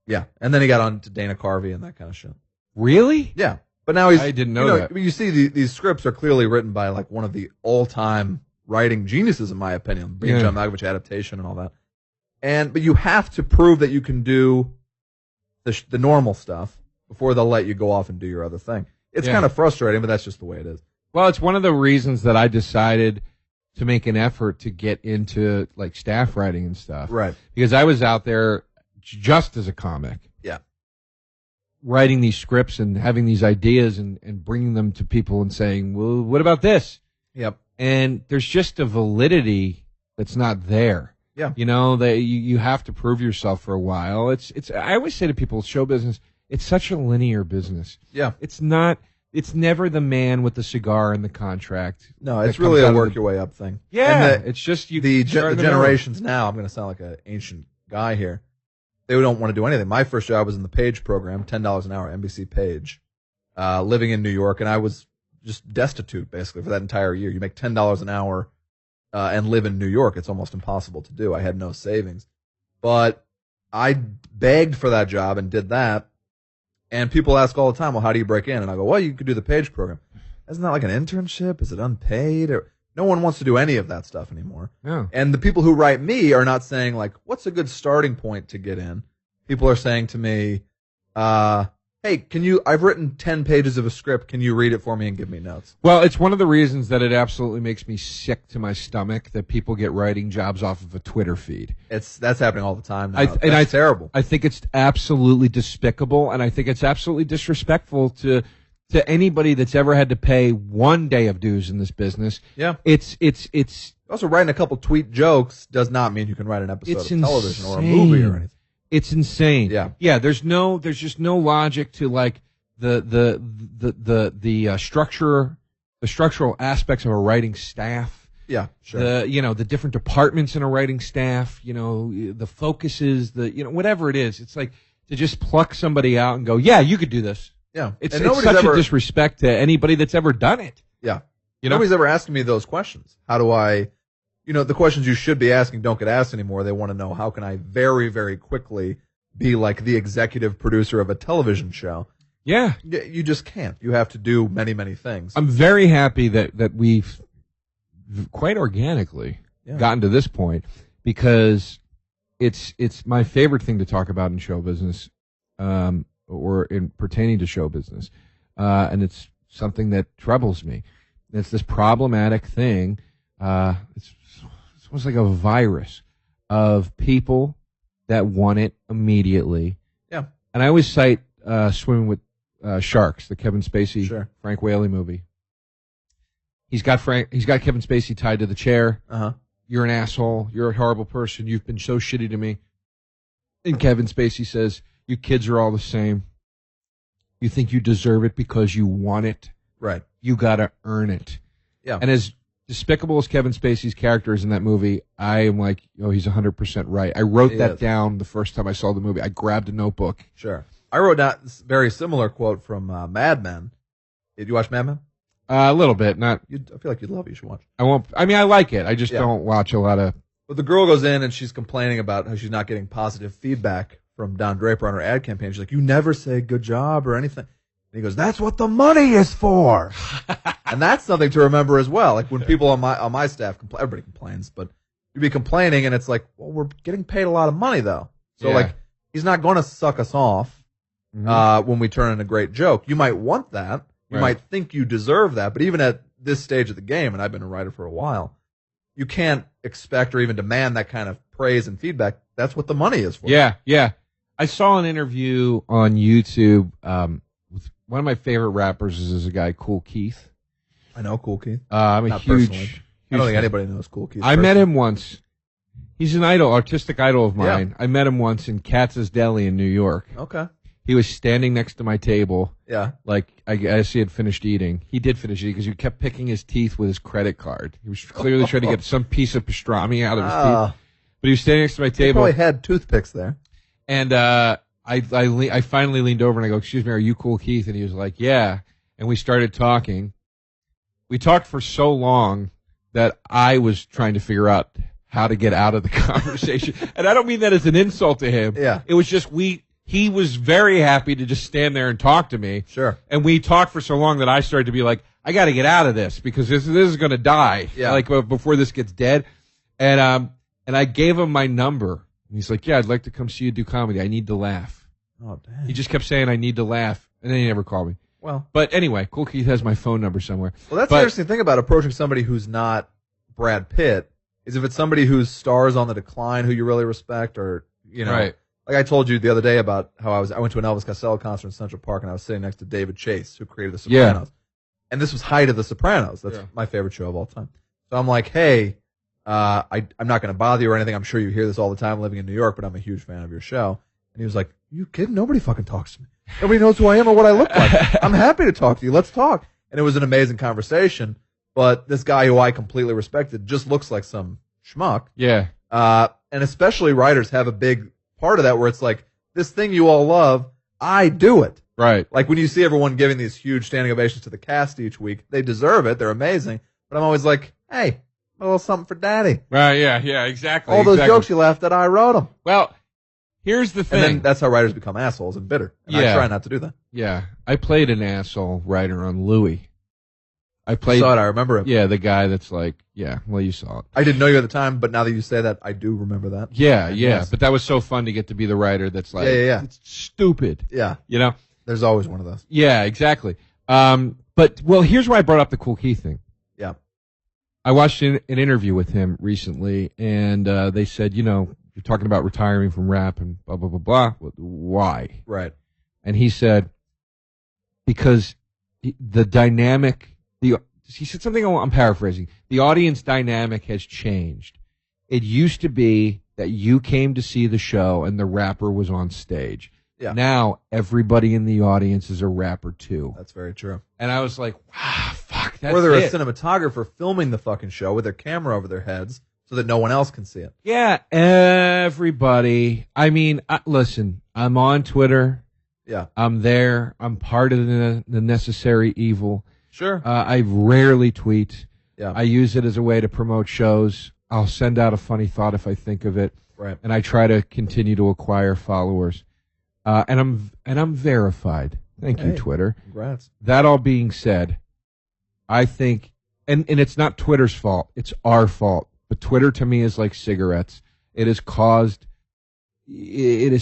Yeah, and then he got on to Dana Carvey and that kind of shit.
Really?
Yeah, but now he's.
I didn't know that.
You see, these scripts are clearly written by like one of the all-time writing geniuses, in my opinion. Being
Yeah.
John Malkovich adaptation and all that. But you have to prove that you can do the normal stuff before they'll let you go off and do your other thing. It's
Yeah.
kind of frustrating, but that's just the way it is.
Well, it's one of the reasons that I decided to make an effort to get into like staff writing and stuff.
Right.
Because I was out there just as a comic.
Yeah.
Writing these scripts and having these ideas and bringing them to people and saying, well, what about this?
Yep.
And there's just a validity that's not there.
Yeah.
You know, that you have to prove yourself for a while. I always say to people, show business, it's such a linear business.
Yeah.
It's never the man with the cigar and the contract.
No,
that
it's really
comes
a
out of
work
the-
your way up thing.
Yeah.
And
It's just you.
the
start in the middle.
generations now, I'm going to sound like an ancient guy here. They don't want to do anything. My first job was in the Page program, $10 an hour, NBC Page, living in New York, and I was just destitute basically for that entire year. You make $10 an hour and live in New York. It's almost impossible to do. I had no savings, but I begged for that job and did that. And people ask all the time, well, how do you break in? And I go, well, you could do the Page program. Isn't that like an internship? Is it unpaid? Or no one wants to do any of that stuff anymore.
Yeah.
And the people who write me are not saying like, what's a good starting point to get in? People are saying to me, hey, I've written 10 pages of a script. Can you read it for me and give me notes?
Well, it's one of the reasons that it absolutely makes me sick to my stomach that people get writing jobs off of a Twitter feed.
That's happening all the time now. That's terrible.
I think it's absolutely despicable, and I think it's absolutely disrespectful to anybody that's ever had to pay one day of dues in this business.
Yeah.
It's
Also, writing a couple tweet jokes does not mean you can write an episode
It's
of television or a
insane.
movie or anything.
It's insane.
Yeah.
Yeah. There's just no logic to like the structural aspects of a writing staff.
Yeah, sure.
The different departments in a writing staff. The focuses. Whatever it is. It's like to just pluck somebody out and go, yeah, you could do this.
Yeah.
It's
And
such a disrespect to anybody that's ever done it.
Yeah.
You know?
Nobody's ever asking me those questions. How do I, the questions you should be asking don't get asked anymore. They want to know, how can I very, very quickly be like the executive producer of a television show?
Yeah.
You just can't. You have to do many, many things.
I'm very happy that we've quite organically gotten to this point, because it's my favorite thing to talk about in show business, or in pertaining to show business, and it's something that troubles me. It's this problematic thing. It's almost like a virus of people that want it immediately.
Yeah.
And I always cite Swimming with Sharks, the Kevin Spacey, Frank Whaley movie. He's got Kevin Spacey tied to the chair.
Uh-huh.
You're an asshole. You're a horrible person. You've been so shitty to me. And Kevin Spacey says, you kids are all the same. You think you deserve it because you want it.
Right.
You gotta earn it.
Yeah.
And as despicable as Kevin Spacey's character is in that movie, I am like, he's 100% right. I wrote that down the first time I saw the movie. I grabbed a notebook.
Sure. I wrote down this very similar quote from Mad Men. Did you watch Mad Men?
A little bit. Not.
I feel like you'd love it. You should watch it.
I won't. I mean, I like it. I just don't watch a lot of.
But the girl goes in and she's complaining about how she's not getting positive feedback from Don Draper on her ad campaign. She's like, you never say good job or anything. And he goes, that's what the money is for. And that's something to remember as well. Like when people on my staff, everybody complains, but you'd be complaining and it's like, well, we're getting paid a lot of money though. So like, he's not going to suck us off when we turn in a great joke. You might want that. You might think you deserve that. But even at this stage of the game, and I've been a writer for a while, you can't expect or even demand that kind of praise and feedback. That's what the money is for.
Yeah, yeah. I saw an interview on YouTube with one of my favorite rappers is a guy, Cool Keith.
I know Cool Keith.
I'm a
Not
huge
personally. I don't think anybody knows Cool Keith.
I met him once. He's an artistic idol of mine.
Yeah.
I met him once in Katz's Deli in New York.
Okay.
He was standing next to my table.
Yeah.
Like, I guess he had finished eating. He did finish eating because he kept picking his teeth with his credit card. He was clearly trying to get some piece of pastrami out of his teeth. But he was standing next to my
He
table.
probably had toothpicks there.
And I finally leaned over and I go, excuse me, are you Cool Keith? And he was like, yeah. And we started talking. We talked for so long that I was trying to figure out how to get out of the conversation. And I don't mean that as an insult to him.
Yeah.
It was just he was very happy to just stand there and talk to me.
Sure.
And we talked for so long that I started to be like, I got to get out of this because this is going to die.
Yeah.
Like before this gets dead. And I gave him my number. And he's like, yeah, I'd like to come see you do comedy. I need to laugh.
Oh, damn.
He just kept saying, I need to laugh. And then he never called me.
Well.
But anyway, Cool Keith has my phone number somewhere.
Well, that's the interesting thing about approaching somebody who's not Brad Pitt is if it's somebody whose star's on the decline who you really respect or,
Right.
Like I told you the other day about how I went to an Elvis Costello concert in Central Park and I was sitting next to David Chase, who created The Sopranos. Yeah. And this was height of The Sopranos. That's my favorite show of all time. So I'm like, hey, I'm not going to bother you or anything. I'm sure you hear this all the time living in New York, but I'm a huge fan of your show. And he was like, you kidding? Nobody fucking talks to me. Nobody knows who I am or what I look like. I'm happy to talk to you. Let's talk. And it was an amazing conversation. But this guy who I completely respected just looks like some schmuck.
Yeah.
And especially writers have a big part of that where it's like, this thing you all love, I do it.
Right.
Like when you see everyone giving these huge standing ovations to the cast each week, they deserve it. They're amazing. But I'm always like, hey, a little something for daddy.
Right, yeah, exactly.
All those jokes you laughed at, I wrote them.
Well, here's the thing.
And then that's how writers become assholes and bitter. And I try not to do that.
Yeah. I played an asshole writer on Louie. I
saw it, I remember it.
Yeah, the guy that's like, well, you saw it.
I didn't know you at the time, but now that you say that, I do remember that.
Yeah. But that was so fun to get to be the writer that's like,
yeah.
It's stupid.
Yeah.
You know?
There's always one of those.
Yeah, exactly. But here's why I brought up the Cool Keith thing.
Yeah.
I watched an interview with him recently, and they said, you're talking about retiring from rap and blah, blah, blah, blah. Why?
Right.
And he said, because the dynamic, he said something, I'm paraphrasing, the audience dynamic has changed. It used to be that you came to see the show and the rapper was on stage.
Yeah.
Now everybody in the audience is a rapper too.
That's very true.
And I was like, wow, fuck, that's
Or they're
it.
a cinematographer filming the fucking show with their camera over their heads so that no one else can see it.
Yeah, everybody. I mean, listen, I'm on Twitter.
Yeah.
I'm there. I'm part of the necessary evil.
Sure.
I rarely tweet.
Yeah.
I use it as a way to promote shows. I'll send out a funny thought if I think of it.
Right.
And I try to continue to acquire followers. And I'm verified. Thank you, Twitter.
Congrats.
That all being said, I think, and it's not Twitter's fault. It's our fault. But Twitter to me is like cigarettes. It is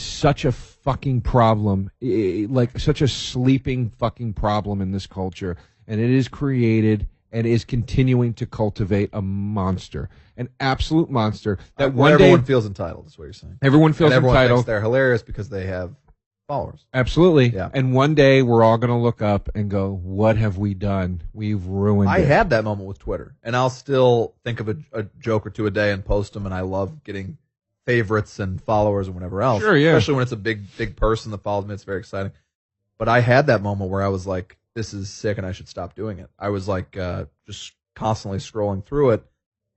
such a fucking problem, like such a sleeping fucking problem in this culture. And it is created and is continuing to cultivate a monster, an absolute monster that one day
everyone feels entitled, is what you're saying.
Everyone feels
and everyone
entitled.
Thinks they're hilarious because they have followers.
Absolutely.
Yeah.
And one day we're all going to look up and go, what have we done? We've ruined it.
I had that moment with Twitter, and I'll still think of a joke or two a day and post them, and I love getting favorites and followers and whatever else.
Sure, yeah.
Especially when it's a big person that follows me. It's very exciting. But I had that moment where I was like, this is sick and I should stop doing it. I was like just constantly scrolling through it,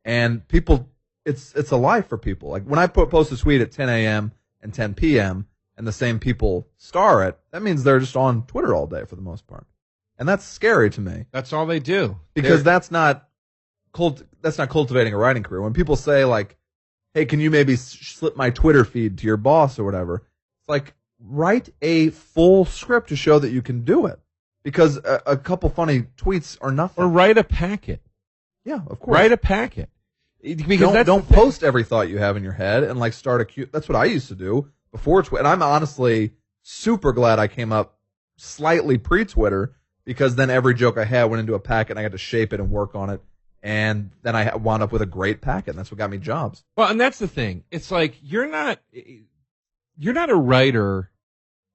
and people, it's a life for people. Like when I post a tweet at 10 a.m. and 10 p.m. and the same people star it, that means they're just on Twitter all day for the most part, and that's scary to me
That's all they do.
because that's not cultivating a writing career. When people say like, "Hey, can you maybe slip my Twitter feed to your boss or whatever?" It's like, write a full script to show that you can do it. Because a couple funny tweets are nothing.
Or write a packet.
Yeah, of course.
Write a packet. Because
don't post every thought you have in your head and like start a cute. That's what I used to do before Twitter. And I'm honestly super glad I came up slightly pre-Twitter, because then every joke I had went into a packet and I got to shape it and work on it. And then I wound up with a great packet. And that's what got me jobs.
Well, and that's the thing. It's like you're not a writer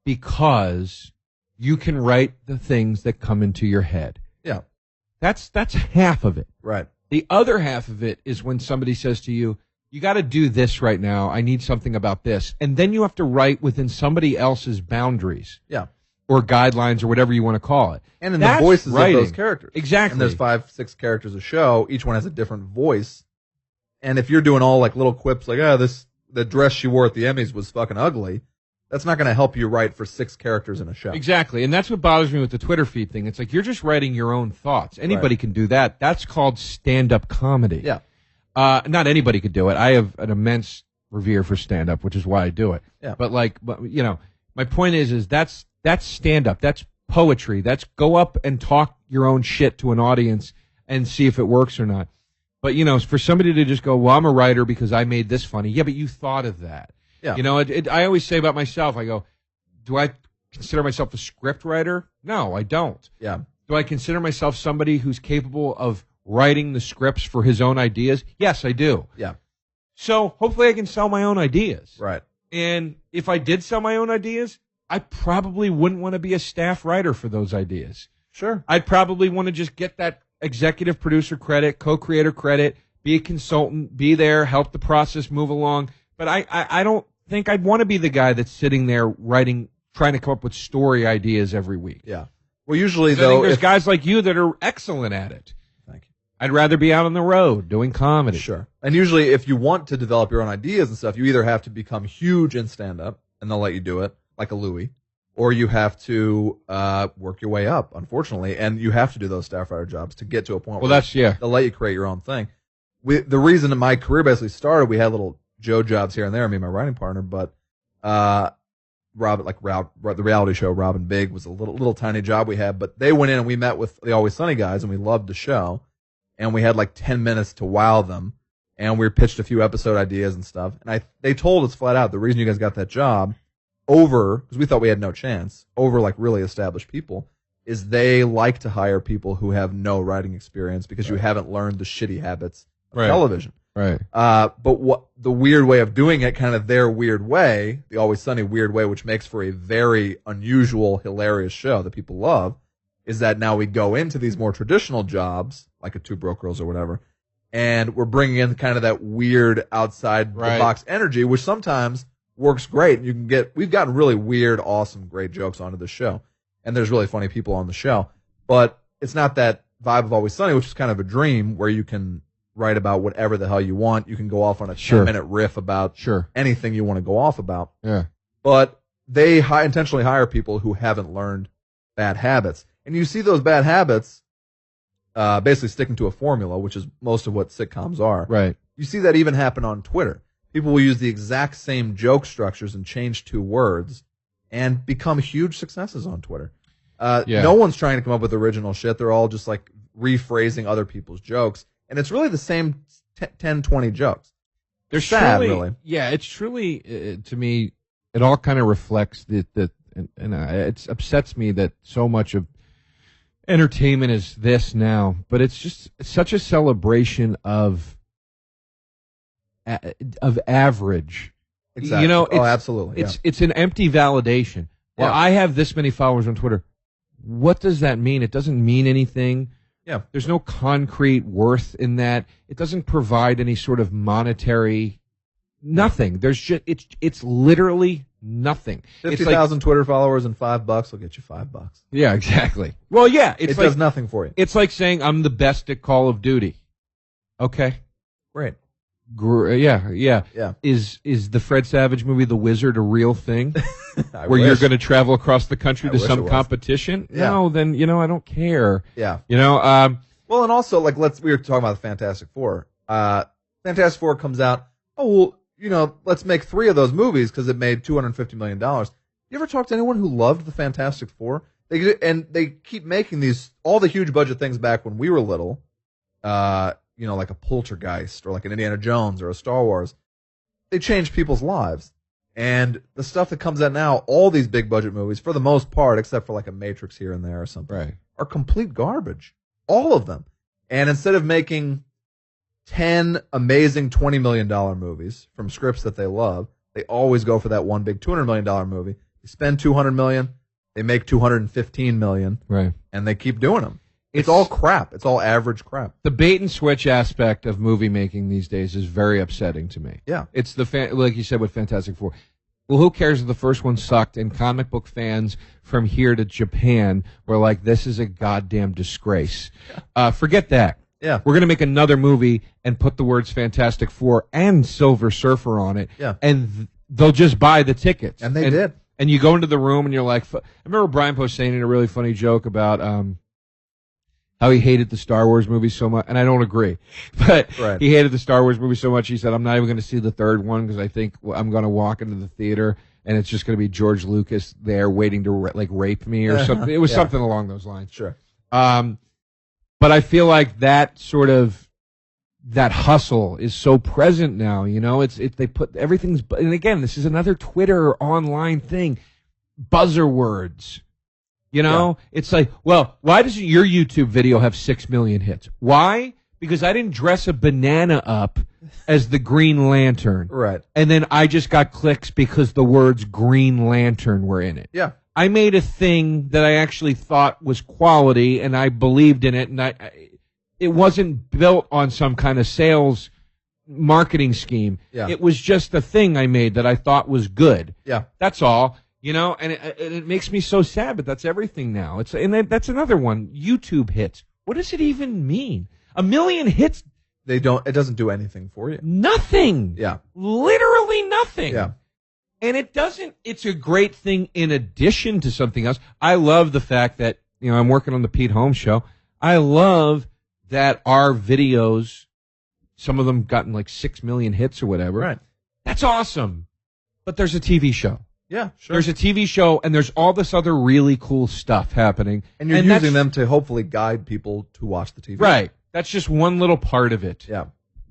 because you can write the things that come into your head.
Yeah.
That's half of it.
Right.
The other half of it is when somebody says to you, you got to do this right now. I need something about this. And then you have to write within somebody else's boundaries.
Yeah.
Or guidelines or whatever you want to call it.
And in
That's
the voices
writing.
of those characters.
Exactly.
And there's 5-6 characters a show. Each one has a different voice. And if you're doing all like little quips like, the dress she wore at the Emmys was fucking ugly, that's not going to help you write for 6 characters in a show.
Exactly. And that's what bothers me with the Twitter feed thing. It's like you're just writing your own thoughts. Anybody can do that. That's called stand-up comedy.
Yeah.
Not anybody could do it. I have an immense revere for stand-up, which is why I do it.
Yeah.
But my point is that's stand-up. That's poetry. That's go up and talk your own shit to an audience and see if it works or not. But, for somebody to just go, well, I'm a writer because I made this funny. Yeah, but you thought of that.
Yeah.
I always say about myself, I go, do I consider myself a script writer? No, I don't.
Yeah.
Do I consider myself somebody who's capable of writing the scripts for his own ideas? Yes, I do.
Yeah.
So hopefully I can sell my own ideas.
Right.
And if I did sell my own ideas, I probably wouldn't want to be a staff writer for those ideas.
Sure.
I'd probably want to just get that executive producer credit, co-creator credit, be a consultant, be there, help the process move along. But I don't think I'd want to be the guy that's sitting there writing, trying to come up with story ideas every week.
Yeah. Well, usually,
I
though,
think there's guys like you that are excellent at it.
Thank you.
I'd rather be out on the road doing comedy.
Sure. And usually, if you want to develop your own ideas and stuff, you either have to become huge in stand-up, and they'll let you do it, like a Louis, or you have to work your way up, unfortunately, and you have to do those staff writer jobs to get to a point where they'll let you create your own thing. The reason that my career basically started, we had little Joe jobs here and there, me and my writing partner, but the reality show Robin Big was a little tiny job we had, but they went in and we met with the Always Sunny guys and we loved the show, and we had like 10 minutes to wow them, and we pitched a few episode ideas and stuff, and they told us flat out, the reason you guys got that job over, because we thought we had no chance, over like really established people, is they like to hire people who have no writing experience because you haven't learned the shitty habits of television.
Right.
But what the weird way of doing it, kind of their weird way, the Always Sunny weird way, which makes for a very unusual, hilarious show that people love, is that now we go into these more traditional jobs, like a Two Broke Girls or whatever, and we're bringing in kind of that weird outside the box energy, which sometimes works great. We've gotten really weird, awesome, great jokes onto the show, and there's really funny people on the show, but it's not that vibe of Always Sunny, which is kind of a dream where you can write about whatever the hell you want. You can go off on a 10-minute riff about anything you want to go off about.
Yeah.
But they intentionally hire people who haven't learned bad habits. And you see those bad habits basically sticking to a formula, which is most of what sitcoms are.
Right.
You see that even happen on Twitter. People will use the exact same joke structures and change 2 words and become huge successes on Twitter. No one's trying to come up with original shit. They're all just like rephrasing other people's jokes. And it's really the same 10, 20 jokes. They're sad, really.
Yeah, it's truly, to me, it all kind of reflects it upsets me that so much of entertainment is this now, but it's just such a celebration of average.
Exactly.
You know,
absolutely.
It's an empty validation. Well, I have this many followers on Twitter. What does that mean? It doesn't mean anything.
Yeah.
There's no concrete worth in that. It doesn't provide any sort of monetary nothing. There's just it's literally nothing.
50,000 Twitter followers and $5 will get you $5.
Yeah, exactly. Well, yeah,
it does nothing for you.
It's like saying I'm the best at Call of Duty. Okay.
Great.
Yeah. Is the Fred Savage movie The Wizard a real thing? Where you're going to travel across the country to some competition?
Yeah.
No, then I don't care.
Yeah.
Well,
and also we were talking about the Fantastic Four. Fantastic Four comes out. Oh well, let's make 3 of those movies because it made $250 million. You ever talk to anyone who loved the Fantastic Four? They keep making all the huge budget things back when we were little. Like a Poltergeist or like an Indiana Jones or a Star Wars. They changed people's lives. And the stuff that comes out now, all these big budget movies, for the most part, except for like a Matrix here and there or something, are complete garbage. All of them. And instead of making 10 amazing $20 million movies from scripts that they love, they always go for that one big $200 million movie. They spend $200 million, they make $215 million, and they keep doing them. It's all crap. It's all average crap.
The bait and switch aspect of movie making these days is very upsetting to me.
Yeah.
It's like you said with Fantastic Four. Well, who cares if the first one sucked? And comic book fans from here to Japan were like, this is a goddamn disgrace. Forget that.
Yeah.
We're going to make another movie and put the words Fantastic Four and Silver Surfer on it.
Yeah.
And they'll just buy the tickets.
And they did.
And you go into the room and you're like, I remember Brian Post saying in a really funny joke about how he hated the Star Wars movie so much, and I don't agree, but he hated the Star Wars movie so much, he said, I'm not even going to see the third one because I think I'm going to walk into the theater and it's just going to be George Lucas there waiting to rape me or something. It was something along those lines.
Sure.
But I feel like that sort of, that hustle is so present now, they put everything's, and again, this is another Twitter or online thing, buzzer words. It's like, well, why does your YouTube video have 6 million hits? Why? Because I didn't dress a banana up as the Green Lantern.
Right.
And then I just got clicks because the words Green Lantern were in it.
Yeah.
I made a thing that I actually thought was quality and I believed in it, and it wasn't built on some kind of sales marketing scheme.
Yeah.
It was just a thing I made that I thought was good.
Yeah.
That's all. And it makes me so sad, but that's everything now. That's another one. YouTube hits. What does it even mean? 1 million hits?
It doesn't do anything for you.
Nothing.
Yeah.
Literally nothing.
Yeah.
And it's a great thing in addition to something else. I love the fact that, I'm working on the Pete Holmes show. I love that our videos, some of them gotten like 6 million hits or whatever.
Right.
That's awesome. But there's a TV show.
Yeah, sure.
There's a TV show, and there's all this other really cool stuff happening.
And you're using them to hopefully guide people to watch the TV.
Right. That's just one little part of it.
Yeah.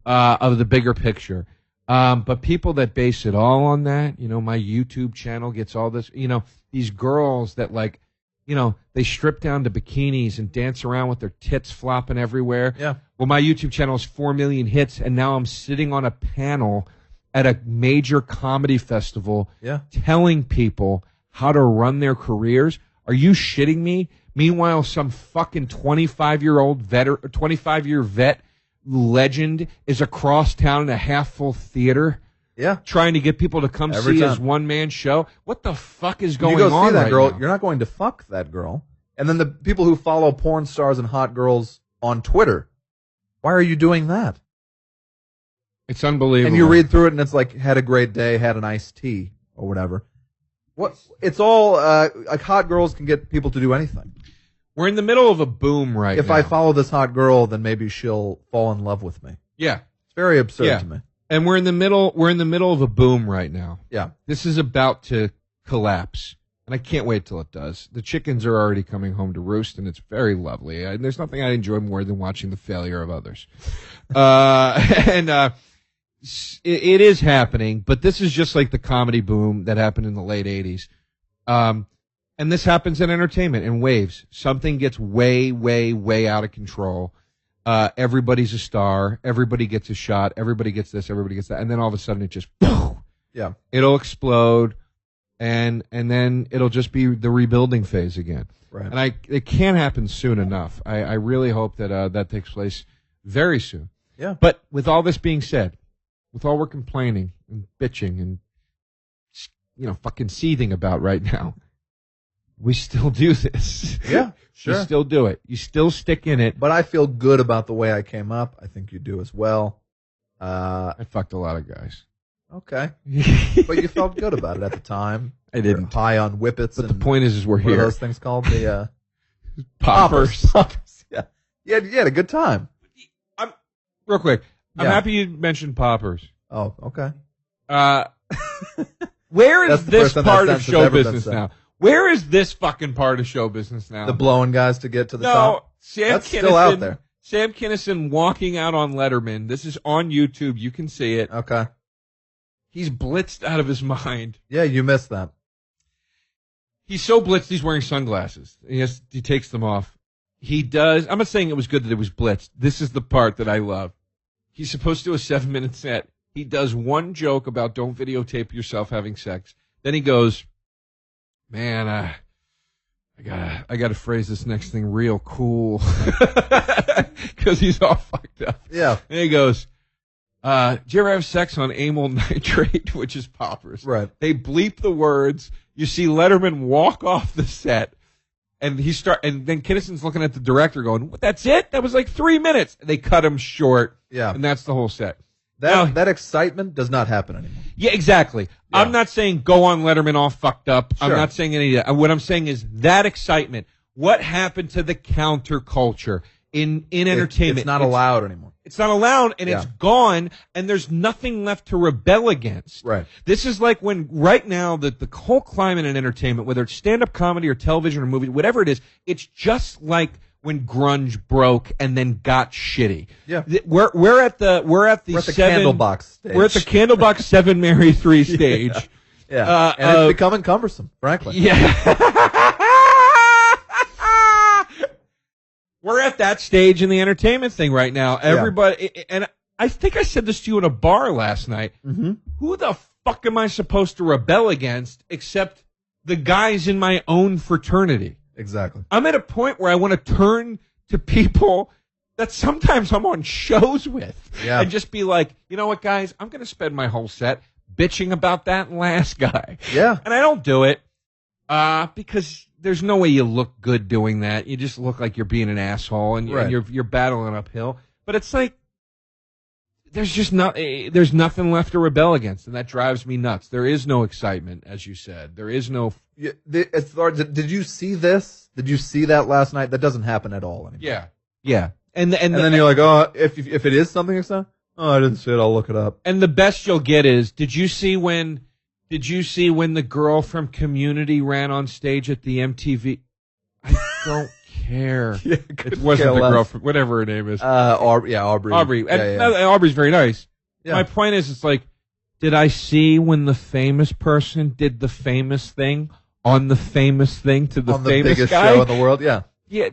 Of the bigger picture. But people that base it all on that, my YouTube channel gets all this, these girls that like, they strip down to bikinis and dance around with their tits flopping everywhere.
Yeah.
Well, my YouTube channel is 4 million hits, and now I'm sitting on a panel at a major comedy festival telling people how to run their careers. Are you shitting me? Meanwhile, some fucking 25-year vet legend is across town in a half-full theater.
Yeah.
Trying to get people to come see his one-man show. What the fuck is going on
You go see that
right
girl,
now?
you're not going to fuck that girl. And then the people who follow porn stars and hot girls on Twitter, why are you doing that?
It's unbelievable.
And you read through it and it's like, had a great day, had an iced tea, or whatever. What? It's all, like hot girls can get people to do anything.
We're in the middle of a boom right now.
If I follow this hot girl, then maybe she'll fall in love with me.
Yeah.
It's very absurd to me.
And we're in the middle of a boom right now.
Yeah.
This is about to collapse. And I can't wait till it does. The chickens are already coming home to roost, and it's very lovely. And there's nothing I enjoy more than watching the failure of others. It is happening, but this is just like the comedy boom that happened in the late 80s. And this happens in entertainment in waves. Something gets way, way, way out of control. Everybody's a star. Everybody gets a shot. Everybody gets this. Everybody gets that. And then all of a sudden it just,
yeah,
it'll explode. And then it'll just be the rebuilding phase again.
Right.
And it can't happen soon enough. I really hope that that takes place very soon.
Yeah.
But with all this being said, with all we're complaining and bitching and fucking seething about right now, we still do this.
Yeah, sure.
You still do it. You still stick in it.
But I feel good about the way I came up. I think you do as well.
I fucked a lot of guys.
Okay. But you felt good about it at the time.
I didn't.
You're high on whippets.
But the point is we're
what
here.
are those things called? The
Poppers.
Poppers. Yeah. You had a good time.
Real quick. I'm
Yeah.
happy you mentioned poppers.
Oh, okay.
Where
That's
is
the
this
first time
part
that
of
sentence
show
has ever been
business
said.
now? Where is this fucking part of show business now?
The blowing guys to get to the
no,
top.
Sam
That's
Kinison,
still out there.
Sam Kinison walking out on Letterman. This is on YouTube. You can see it.
Okay.
He's blitzed out of his mind.
Yeah, you missed that.
He's so blitzed, he's wearing sunglasses. He takes them off. He does. I'm not saying it was good that it was blitzed. This is the part that I love. He's supposed to do a 7-minute set. He does one joke about don't videotape yourself having sex. Then he goes, man, I gotta phrase this next thing real cool. Because he's all fucked up.
Yeah.
And he goes, do you ever have sex on amyl nitrate, which is poppers?
Right.
They bleep the words. You see Letterman walk off the set, and and then Kinnison's looking at the director going, "What? That's it? That was like 3 minutes." And they cut him short.
Yeah.
And that's the whole set.
That excitement does not happen anymore.
Yeah, exactly.
Yeah.
I'm not saying go on Letterman all fucked up.
Sure.
I'm not saying any of that. What I'm saying is that excitement. What happened to the counterculture in entertainment?
It's not allowed anymore.
It's not allowed, and
Yeah.
it's gone, and there's nothing left to rebel against.
Right.
This is like when, right now, the whole climate in entertainment, whether it's stand-up comedy or television or movie, whatever it is, it's just like when grunge broke and then got shitty.
Yeah.
We're at the
Candlebox stage.
We're at the Candlebox 7 Mary 3 stage.
Yeah. And it's becoming cumbersome, frankly.
Yeah. We're at that stage in the entertainment thing right now. Everybody, and I think I said this to you in a bar last night.
Mm-hmm.
Who the fuck am I supposed to rebel against except the guys in my own fraternity?
Exactly.
I'm at a point where I want to turn to people that sometimes I'm on shows with and just be like, you know what, guys? I'm going to spend my whole set bitching about that last guy.
Yeah.
And I don't do it because there's no way you look good doing that. You just look like you're being an asshole and you're battling uphill. But it's like there's nothing left to rebel against, and that drives me nuts. There is no excitement, as you said. There is no.
Yeah, did you see this? Did you see that last night? That doesn't happen at all anymore.
Yeah. And
then you're like, oh, if it is something exciting, oh, I didn't see it. I'll look it up.
And the best you'll get is, did you see when the girl from Community ran on stage at the MTV? I don't care.
Yeah,
it wasn't the girl from whatever her name is.
Aubrey.
Aubrey.
Yeah,
And Aubrey's very nice.
Yeah.
My point is, it's like, Did I see when the famous person did the famous thing on the famous thing to the
On the
famous
biggest
guy?
show in the world, yeah.
Yeah,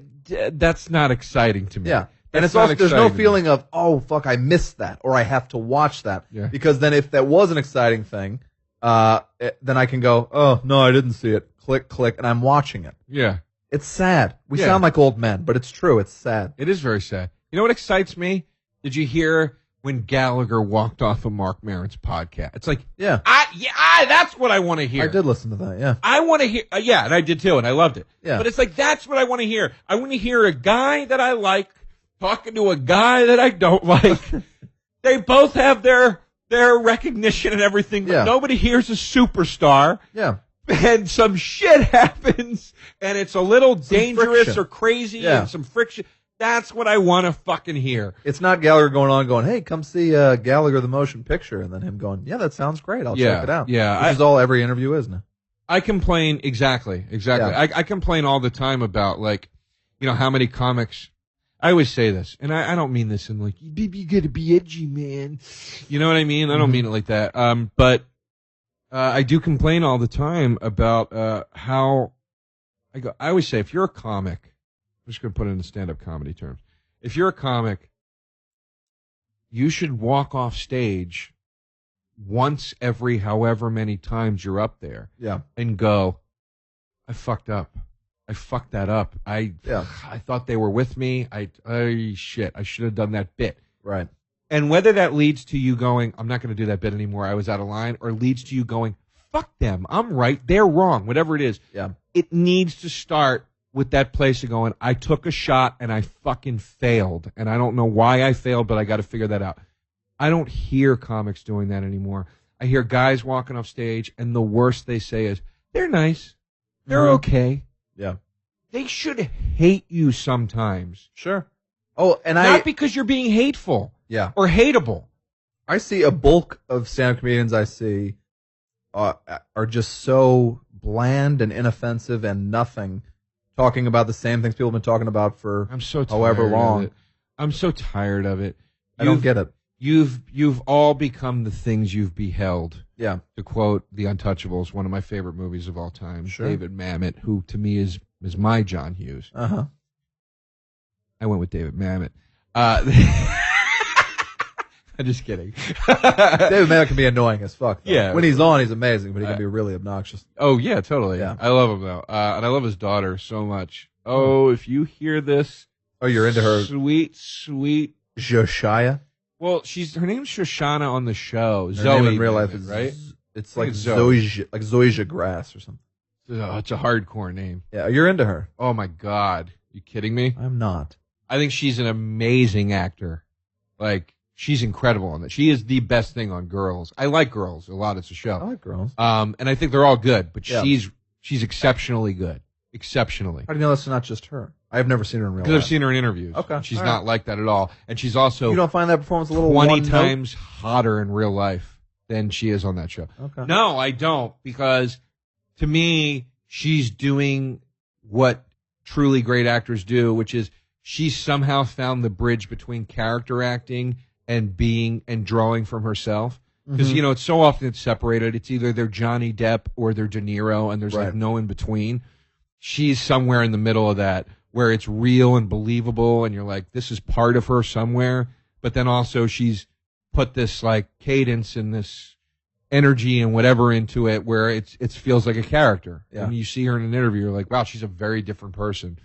that's not exciting to me.
Yeah. And
That's
it's also,
not
there's no
exciting to me.
feeling of, oh, fuck, I missed that, or I have to watch that.
Yeah.
Because then if that was an exciting thing, then I can go, oh, no, I didn't see it. Click, click, and I'm watching it.
Yeah.
It's sad. We
Yeah.
sound like old men, but it's true. It's sad.
It is very sad. You know what excites me? Did you hear when Gallagher walked off of Mark Maron's podcast? It's like,
Yeah.
that's what I want to hear.
I did listen to that, yeah.
I want to hear, yeah, and I did too, and I loved it.
Yeah.
But it's like, that's what I want to hear. I want to hear a guy that I like talking to a guy that I don't like. They both have their recognition and everything, but
Yeah.
nobody here's a superstar.
Yeah.
And some shit happens, and it's a little dangerous
friction.
or crazy,
Yeah.
and some friction. That's what I want to fucking hear.
It's not Gallagher going, hey, come see Gallagher the motion picture, and then him going, yeah, that sounds great. I'll
Yeah,
check it out.
yeah,
Which is all every interview is now.
I complain exactly.
Yeah.
I complain all the time about, like, you know, how many comics. I always say this, and I don't mean this in like, you gotta be edgy, man. You know what I mean? I don't mean it like that. But I do complain all the time about how I always say, if you're a comic, I'm just gonna put it in stand-up comedy terms. If you're a comic, you should walk off stage once every however many times you're up there.
Yeah.
And go, I fucked up. I fucked that up. I thought they were with me. Shit, I should have done that bit.
Right.
And whether that leads to you going, I'm not going to do that bit anymore, I was out of line, or leads to you going, fuck them, I'm right, they're wrong, whatever it is.
Yeah.
It needs to start with that place of going, I took a shot and I fucking failed. And I don't know why I failed, but I got to figure that out. I don't hear comics doing that anymore. I hear guys walking off stage, and the worst they say is, they're nice. They're okay.
Yeah.
They should hate you sometimes.
Sure. Oh, and
Not because you're being hateful
yeah.
or hateable.
I see a bulk of stand-up comedians I see are just so bland and inoffensive and nothing, talking about the same things people have been talking about for
I'm so tired
however long.
of it. I'm so tired of it.
I don't get it.
You've all become the things you've beheld.
Yeah.
To quote The Untouchables, one of my favorite movies of all time,
Sure.
David Mamet, who to me is my John Hughes.
Uh-huh.
I went with David Mamet. I'm just kidding.
David Mamet can be annoying as fuck, though.
Yeah.
When he's on, he's amazing, but he can be really obnoxious.
Oh, yeah, totally.
Yeah.
I love him, though. And I love his daughter so much. Oh, if you hear this.
Oh, you're into her.
Sweet, sweet.
Josiah?
Well, her name's Shoshana on the show.
Her
Zoe
name in real life
Mamet,
is
right?
It's
I
like
think it's Zoe.
Zoysia Grass or something.
Oh, it's a hardcore name.
Yeah, you're into her.
Oh, my God. You kidding me?
I'm not.
I think she's an amazing actor. Like, she's incredible on that. She is the best thing on Girls. I like Girls a lot. It's a show.
I like girls.
And I think they're all good, but
Yeah.
she's exceptionally good. Exceptionally.
How do you know that's not just her? I've never seen her in real
Because
life.
I've seen her in interviews.
Okay,
She's
all
not
right.
like that at all. And she's also
You don't find that performance a little
20
one-note?
times hotter in real life than she is on that show.
Okay.
No, I don't, because to me, she's doing what truly great actors do, which is she's somehow found the bridge between character acting and being and drawing from herself. Because,
Mm-hmm.
you know, it's so often it's separated. It's either they're Johnny Depp or they're De Niro, and there's like
Right.
no in between. She's somewhere in the middle of that, where it's real and believable, and you're like, this is part of her somewhere. But then also she's put this like cadence and this energy and whatever into it, where it feels like a character.
Yeah.
And you see her in an interview, you're like, wow, she's a very different person.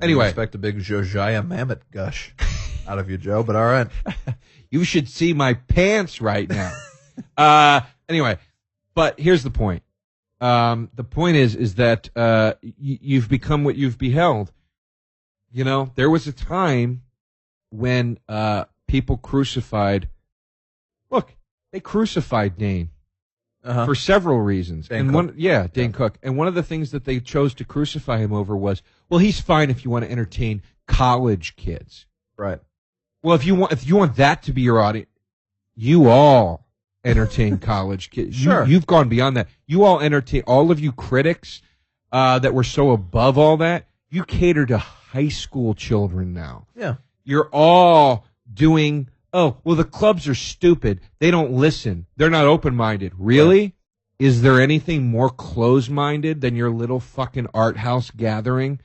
I
Anyway,
expect a big Josiah Mamet gush out of you, Joe, but all right.
you should see my pants right now. Anyway, but here's the point. The point is that you've become what you've beheld. You know, there was a time when people crucified. Look, they crucified Dane
Uh-huh.
for several reasons.
Dane
and
Cook.
Dane Cook. And one of the things that they chose to crucify him over was, well, he's fine if you want to entertain college kids.
Right.
Well, if you want that to be your audience, you all entertain college kids.
Sure.
You've gone beyond that. You all entertain, all of you critics that were so above all that, you cater to high school children now.
Yeah.
You're all doing Oh, well, the clubs are stupid. They don't listen. They're not open-minded. Really?
Right.
Is there anything more closed-minded than your little fucking art house gathering?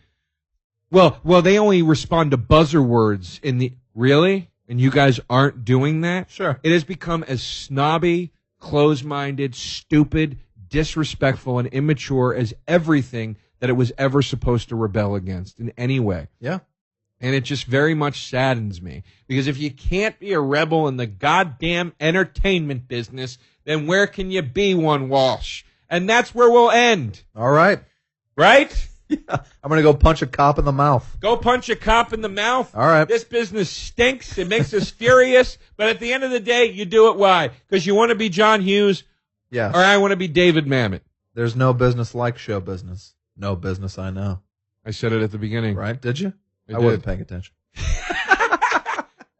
Well, they only respond to buzzer words in the... Really? And you guys aren't doing that?
Sure.
It has become as snobby, closed-minded, stupid, disrespectful, and immature as everything that it was ever supposed to rebel against in any way.
Yeah.
And it just very much saddens me. Because if you can't be a rebel in the goddamn entertainment business, then where can you be one, Walsh? And that's where we'll end.
All right.
Right?
Yeah. I'm going to go punch a cop in the mouth.
Go punch a cop in the mouth.
All right.
This business stinks. It makes us furious. But at the end of the day, you do it why? Because you want to be John Hughes
Yes.
or I want to be David Mamet.
There's no business like show business. No business I know.
I said it at the beginning.
Right? Did you? I
did.
wasn't paying attention.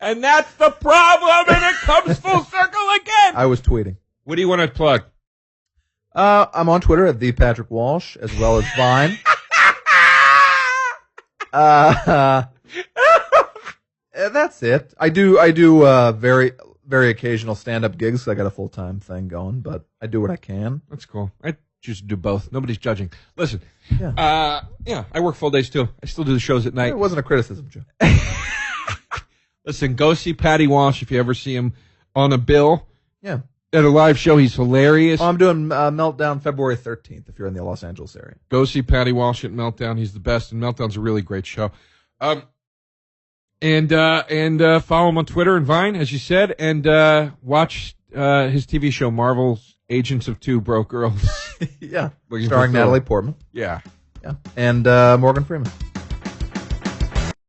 And that's the problem, and it comes full circle again.
I was tweeting.
What do you want to plug?
I'm on Twitter at @ThePatrickWalsh as well as Vine. That's it. I do very very occasional stand up gigs. 'Cause I got a full time thing going, but I do what I can.
That's cool. I choose to do both. Nobody's judging. Listen,
Yeah.
I work full days too. I still do the shows at night.
It wasn't a criticism, Joe.
Listen, go see Patty Walsh if you ever see him on a bill.
Yeah.
At a live show, he's hilarious.
I'm doing Meltdown February 13th if you're in the Los Angeles area.
Go see Patty Walsh at Meltdown. He's the best, and Meltdown's a really great show. And follow him on Twitter and Vine, as you said, and watch his TV show, Marvel's Agents of Two Broke Girls.
Yeah.
Looking for
Starring
Phil.
Natalie Portman.
Yeah.
Yeah. And Morgan Freeman.